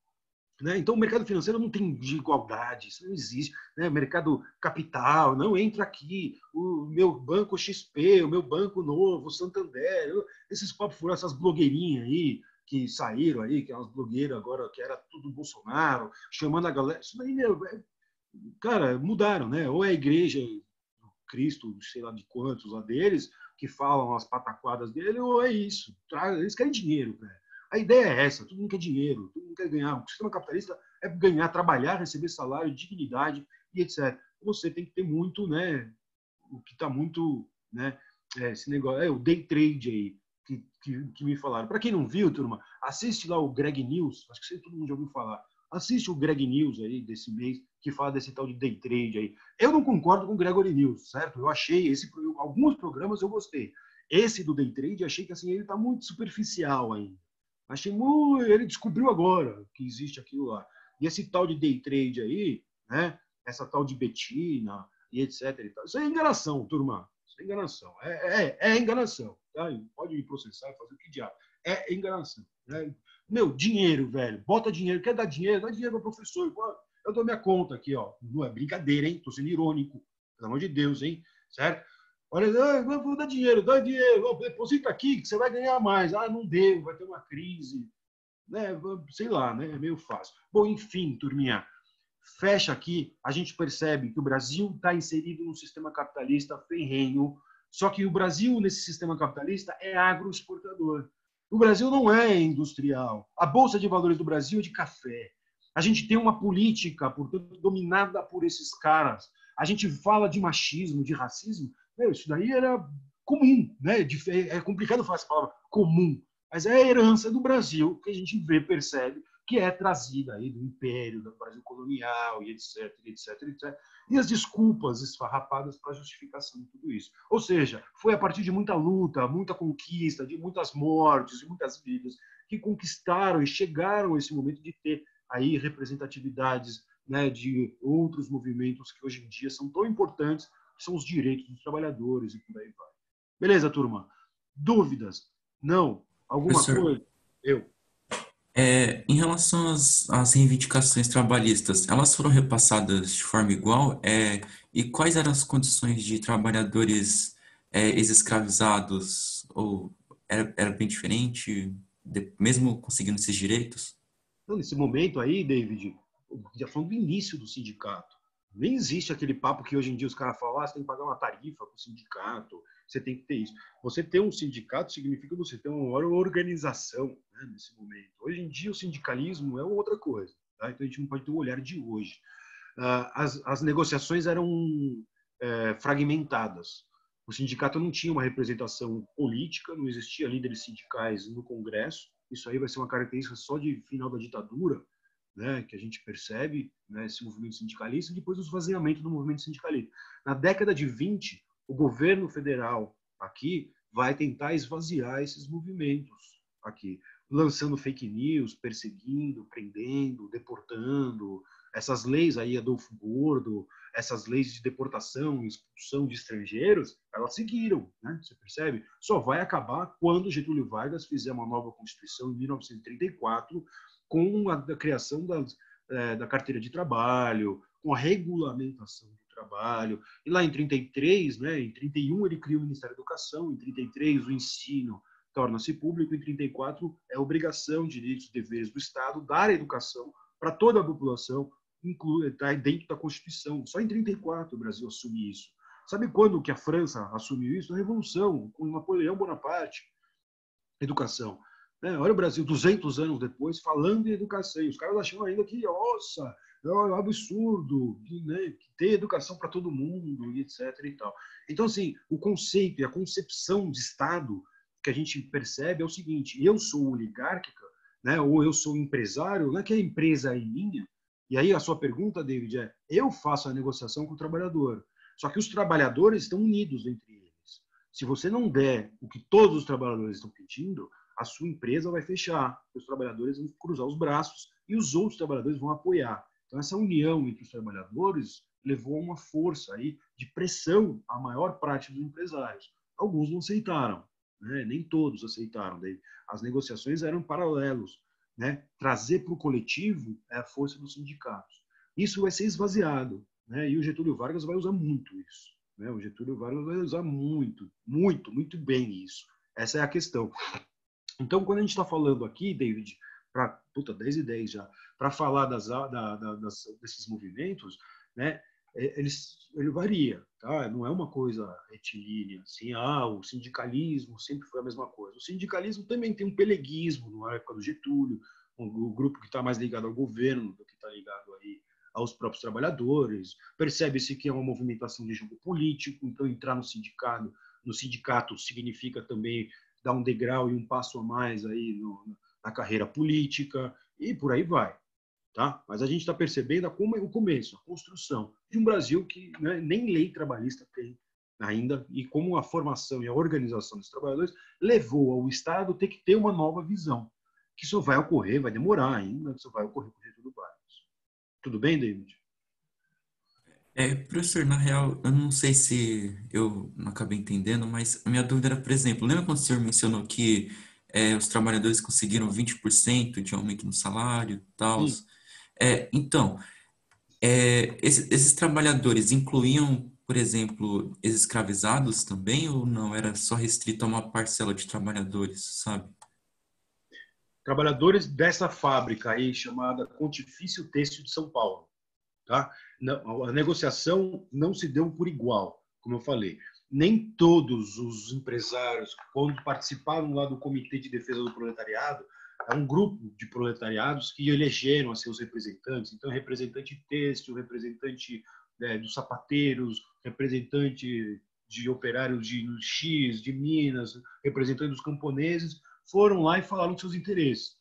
Né? Então, o mercado financeiro não tem igualdade, isso não existe. Né? Mercado capital, não entra aqui, o meu banco XP, o meu banco novo, o Santander, esses papos furados, essas blogueirinhas aí, que saíram aí, que é umas blogueiras agora, que era tudo Bolsonaro, chamando a galera. Isso daí, meu, cara, mudaram, né? Ou é a igreja, Cristo, sei lá de quantos lá deles, que falam as pataquadas dele, ou é isso. Eles querem dinheiro, velho. A ideia é essa, todo mundo quer dinheiro, todo mundo quer ganhar. O sistema capitalista é ganhar, trabalhar, receber salário, dignidade e etc. Você tem que ter muito, né, o que está muito, né, esse negócio, o day trade aí, que me falaram. Para quem não viu, turma, assiste lá o Greg News, acho que todo mundo já ouviu falar. Assiste o Greg News aí desse mês, que fala desse tal de day trade aí. Eu não concordo com o Gregory News, certo? Eu achei, alguns programas eu gostei. Esse do day trade, achei que assim, ele está muito superficial ainda. Achei muito, ele descobriu agora que existe aquilo lá. E esse tal de day trade aí, né? Essa tal de Betina e etc. E tal. Isso é enganação, turma. Isso é enganação. É enganação. Tá? Pode me processar, fazer o que diabo. É enganação. Né? Meu, dinheiro, velho. Bota dinheiro. Quer dar dinheiro? Dá dinheiro para o professor. Eu dou minha conta aqui, ó. Não é brincadeira, hein? Tô sendo irônico. Pelo amor de Deus, hein? Certo? Olha, vou dar dinheiro, deposita aqui que você vai ganhar mais. Ah, não deu, vai ter uma crise. Né? Sei lá, né? É meio fácil. Bom, enfim, turminha, fecha aqui, a gente percebe que o Brasil está inserido num sistema capitalista ferrenho, só que o Brasil, nesse sistema capitalista, é agroexportador. O Brasil não é industrial. A Bolsa de Valores do Brasil é de café. A gente tem uma política, portanto, dominada por esses caras. A gente fala de machismo, de racismo. Isso daí era comum, né? É complicado falar essa palavra comum, mas é a herança do Brasil que a gente vê, percebe, que é trazida aí do Império, do Brasil colonial, e etc, etc, etc. E as desculpas esfarrapadas para a justificação de tudo isso. Ou seja, foi a partir de muita luta, muita conquista, de muitas mortes, de muitas vidas, que conquistaram e chegaram a esse momento de ter aí representatividades, né, de outros movimentos que hoje em dia são tão importantes, que são os direitos dos trabalhadores e por aí vai. Beleza, turma? Dúvidas? Não? Alguma Professor, coisa? em relação às reivindicações trabalhistas, elas foram repassadas de forma igual? E quais eram as condições de trabalhadores ex-escravizados? Ou era bem diferente, mesmo conseguindo esses direitos? Então, nesse momento aí, David, já falando do início do sindicato. Nem existe aquele papo que hoje em dia os caras falam, você tem que pagar uma tarifa para o sindicato, você tem que ter isso. Você ter um sindicato significa você ter uma organização, né, nesse momento. Hoje em dia o sindicalismo é outra coisa. Tá? Então a gente não pode ter o olhar de hoje. As negociações eram fragmentadas. O sindicato não tinha uma representação política, não existia líderes sindicais no Congresso. Isso aí vai ser uma característica só de final da ditadura, né, que a gente percebe, né, esse movimento sindicalista, e depois o esvaziamento do movimento sindicalista. Na década de 20, o governo federal aqui vai tentar esvaziar esses movimentos aqui, lançando fake news, perseguindo, prendendo, deportando, essas leis aí, Adolfo Gordo, essas leis de deportação, expulsão de estrangeiros, elas seguiram, né? Você percebe? Só vai acabar quando Getúlio Vargas fizer uma nova Constituição em 1934, com a criação da carteira de trabalho, com a regulamentação do trabalho. E lá em 33, né, em 31 ele cria o Ministério da Educação, em 33 o ensino torna-se público, em 34 é obrigação, direitos e deveres do Estado dar educação para toda a população, está dentro da Constituição. Só em 34 o Brasil assume isso. Sabe quando que a França assumiu isso? Na Revolução, com Napoleão Bonaparte. Educação. Olha o Brasil, 200 anos depois, falando em educação. E os caras acham ainda que, nossa, é um absurdo, né, que ter educação para todo mundo, e etc. E tal. Então, assim, o conceito e a concepção de Estado que a gente percebe é o seguinte: eu sou oligárquica, né, ou eu sou empresário, não é que a empresa é minha. E aí a sua pergunta, David, é: eu faço a negociação com o trabalhador. Só que os trabalhadores estão unidos entre eles. Se você não der o que todos os trabalhadores estão pedindo, a sua empresa vai fechar, os trabalhadores vão cruzar os braços e os outros trabalhadores vão apoiar. Então, essa união entre os trabalhadores levou a uma força aí de pressão à maior parte dos empresários. Alguns não aceitaram, né? Nem todos aceitaram. As negociações eram paralelos, né? Trazer para o coletivo é a força dos sindicatos. Isso vai ser esvaziado, né? E o Getúlio Vargas vai usar muito isso, né? O Getúlio Vargas vai usar muito, muito, muito bem isso. Essa é a questão. Então, quando a gente está falando aqui, David, para 10 e 10 já, para falar desses movimentos, né? Ele varia, tá? Não é uma coisa retilínea, assim, o sindicalismo sempre foi a mesma coisa. O sindicalismo também tem um peleguismo na época do Getúlio, o grupo que está mais ligado ao governo do que está ligado aí aos próprios trabalhadores. Percebe-se que é uma movimentação de jogo político, então entrar no sindicato significa também dar um degrau e um passo a mais aí na carreira política, e por aí vai. Tá? Mas a gente está percebendo como é o começo, a construção de um Brasil que, né, nem lei trabalhista tem ainda, e como a formação e a organização dos trabalhadores levou ao Estado ter que ter uma nova visão, que isso vai ocorrer, vai demorar ainda, isso vai ocorrer com o Getúlio Vargas. Tudo bem, David? Professor, na real, eu não sei se eu não acabei entendendo, mas a minha dúvida era, por exemplo, lembra quando o senhor mencionou que os trabalhadores conseguiram 20% de aumento no salário e tal? Sim. Então, esses trabalhadores incluíam, por exemplo, escravizados também, ou não? Era só restrito a uma parcela de trabalhadores, sabe? Trabalhadores dessa fábrica aí, chamada Pontifício Têxtil de São Paulo. Tá? A negociação não se deu por igual, como eu falei. Nem todos os empresários, quando participaram lá do Comitê de Defesa do Proletariado, é um grupo de proletariados que elegeram a seus representantes. Então, representante têxtil, representante dos sapateiros, representante de operários de X, de Minas, representante dos camponeses, foram lá e falaram dos seus interesses.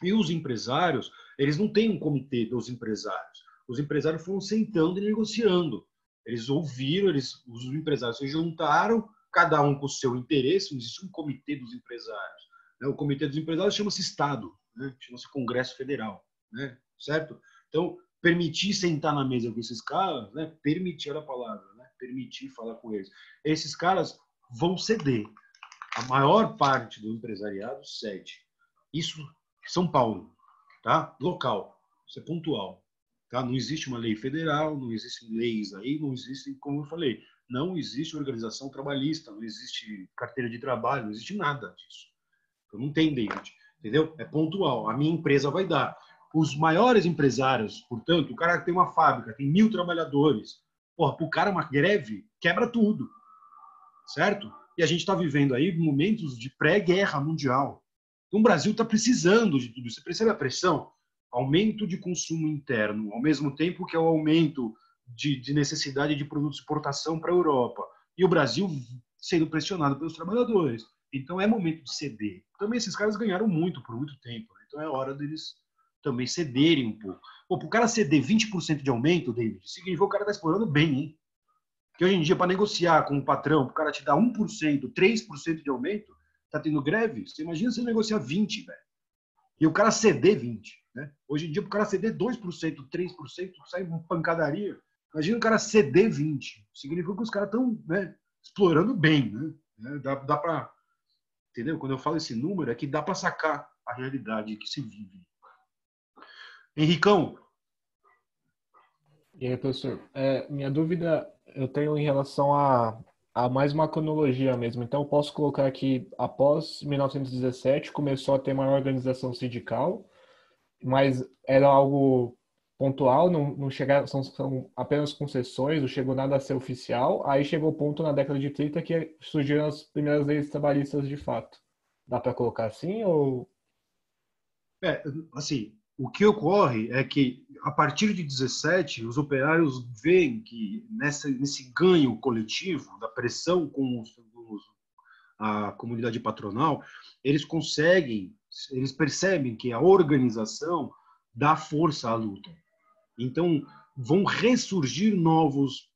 E os empresários, eles não têm um comitê dos empresários. Os empresários foram sentando e negociando. Eles ouviram, os empresários se juntaram, cada um com o seu interesse, não existe um comitê dos empresários. Né? O comitê dos empresários chama-se Estado, né? Chama-se Congresso Federal, né? Certo? Então, permitir sentar na mesa com esses caras, né? Permitir a palavra, né? Permitir falar com eles. Esses caras vão ceder. A maior parte do empresariado cede. Isso São Paulo, tá? Local, isso é pontual. Tá? Não existe uma lei federal, não existem leis aí, não existe, como eu falei, não existe organização trabalhista, não existe carteira de trabalho, não existe nada disso. Então não tem, David, entendeu? É pontual. A minha empresa vai dar. Os maiores empresários, portanto, o cara que tem uma fábrica, tem 1.000 trabalhadores, porra, pro cara uma greve quebra tudo, certo? E a gente está vivendo aí momentos de pré-guerra mundial. Então o Brasil está precisando de tudo isso. Você percebe a pressão? Aumento de consumo interno, ao mesmo tempo que é o aumento de necessidade de produtos de exportação para a Europa. E o Brasil sendo pressionado pelos trabalhadores. Então é momento de ceder. Também esses caras ganharam muito por muito tempo. Então é hora deles também cederem um pouco. Para o cara ceder 20% de aumento, David, significa que o cara está explorando bem, hein? Porque hoje em dia, para negociar com o patrão, o cara te dá 1%, 3% de aumento, tá tendo greve, você imagina você negociar 20%, velho. E o cara ceder 20%. Né? Hoje em dia, para o cara ceder 2%, 3%, sai uma pancadaria. Imagina o cara ceder 20%. Significa que os caras estão, né, explorando bem. Né? Dá para... Entendeu? Quando eu falo esse número, é que dá para sacar a realidade que se vive. Henricão. E aí, professor, minha dúvida eu tenho em relação a mais uma cronologia mesmo. Então, eu posso colocar que após 1917 começou a ter maior organização sindical, mas era algo pontual, não chegaram, são apenas concessões, não chegou nada a ser oficial. Aí chegou o ponto na década de 30 que surgiram as primeiras leis trabalhistas de fato. Dá para colocar assim ou... Assim, o que ocorre é que, a partir de 17, os operários veem que nesse ganho coletivo, da pressão com a comunidade patronal, eles percebem que a organização dá força à luta. Então, vão ressurgir novos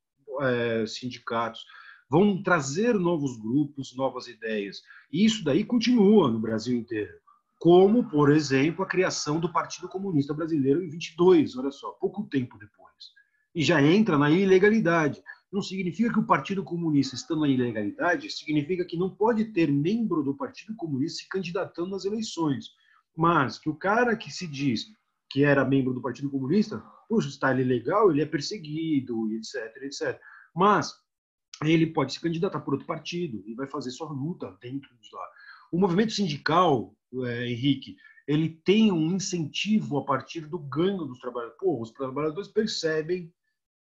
sindicatos, vão trazer novos grupos, novas ideias. E isso daí continua no Brasil inteiro. Como, por exemplo, a criação do Partido Comunista Brasileiro em 22, olha só, pouco tempo depois. E já entra na ilegalidade. Não significa que o Partido Comunista, estando na ilegalidade, significa que não pode ter membro do Partido Comunista se candidatando nas eleições. Mas que o cara que se diz que era membro do Partido Comunista, por estar ilegal, ele é perseguido, etc, etc. Mas ele pode se candidatar por outro partido e vai fazer sua luta dentro de lá. O movimento sindical, Henrique, ele tem um incentivo a partir do ganho dos trabalhadores. Pô, os trabalhadores percebem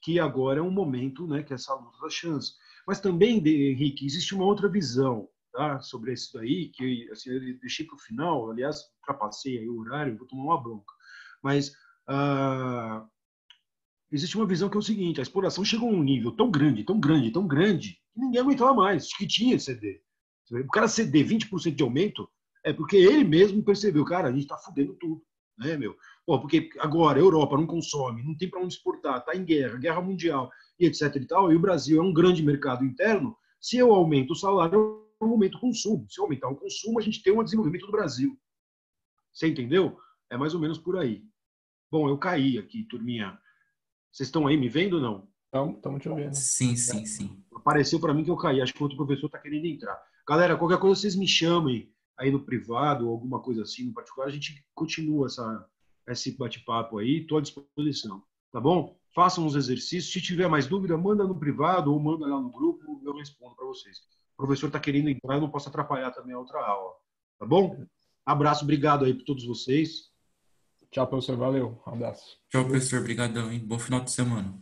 que agora é um momento, né, que essa luta dá chance. Mas também, Henrique, existe uma outra visão, tá, sobre isso daí, que assim, eu deixei para o final, aliás, ultrapassei aí o horário, vou tomar uma bronca. Mas existe uma visão que é o seguinte: a exploração chegou a um nível tão grande, tão grande, tão grande, que ninguém aguentava mais, que tinha de ceder. O cara ceder 20% de aumento é porque ele mesmo percebeu, cara, a gente está fudendo tudo, né, meu? Pô, porque agora a Europa não consome, não tem para onde exportar, está em guerra, guerra mundial, e etc e tal, e o Brasil é um grande mercado interno. Se eu aumento o salário, eu aumento o consumo. Se eu aumentar o consumo, a gente tem um desenvolvimento do Brasil. Você entendeu? É mais ou menos por aí. Bom, eu caí aqui, turminha. Vocês estão aí me vendo ou não? Estamos te ouvindo. Sim, sim, sim. Apareceu para mim que eu caí. Acho que o outro professor está querendo entrar. Galera, qualquer coisa vocês me chamem aí no privado ou alguma coisa assim no particular. A gente continua esse bate-papo aí. Estou à disposição. Tá bom? Façam os exercícios. Se tiver mais dúvida, manda no privado ou manda lá no grupo. Eu respondo para vocês. O professor está querendo entrar. Eu não posso atrapalhar também a outra aula. Tá bom? Abraço. Obrigado aí para todos vocês. Tchau, professor. Valeu. Um abraço. Tchau, professor. Obrigadão, hein? Bom final de semana.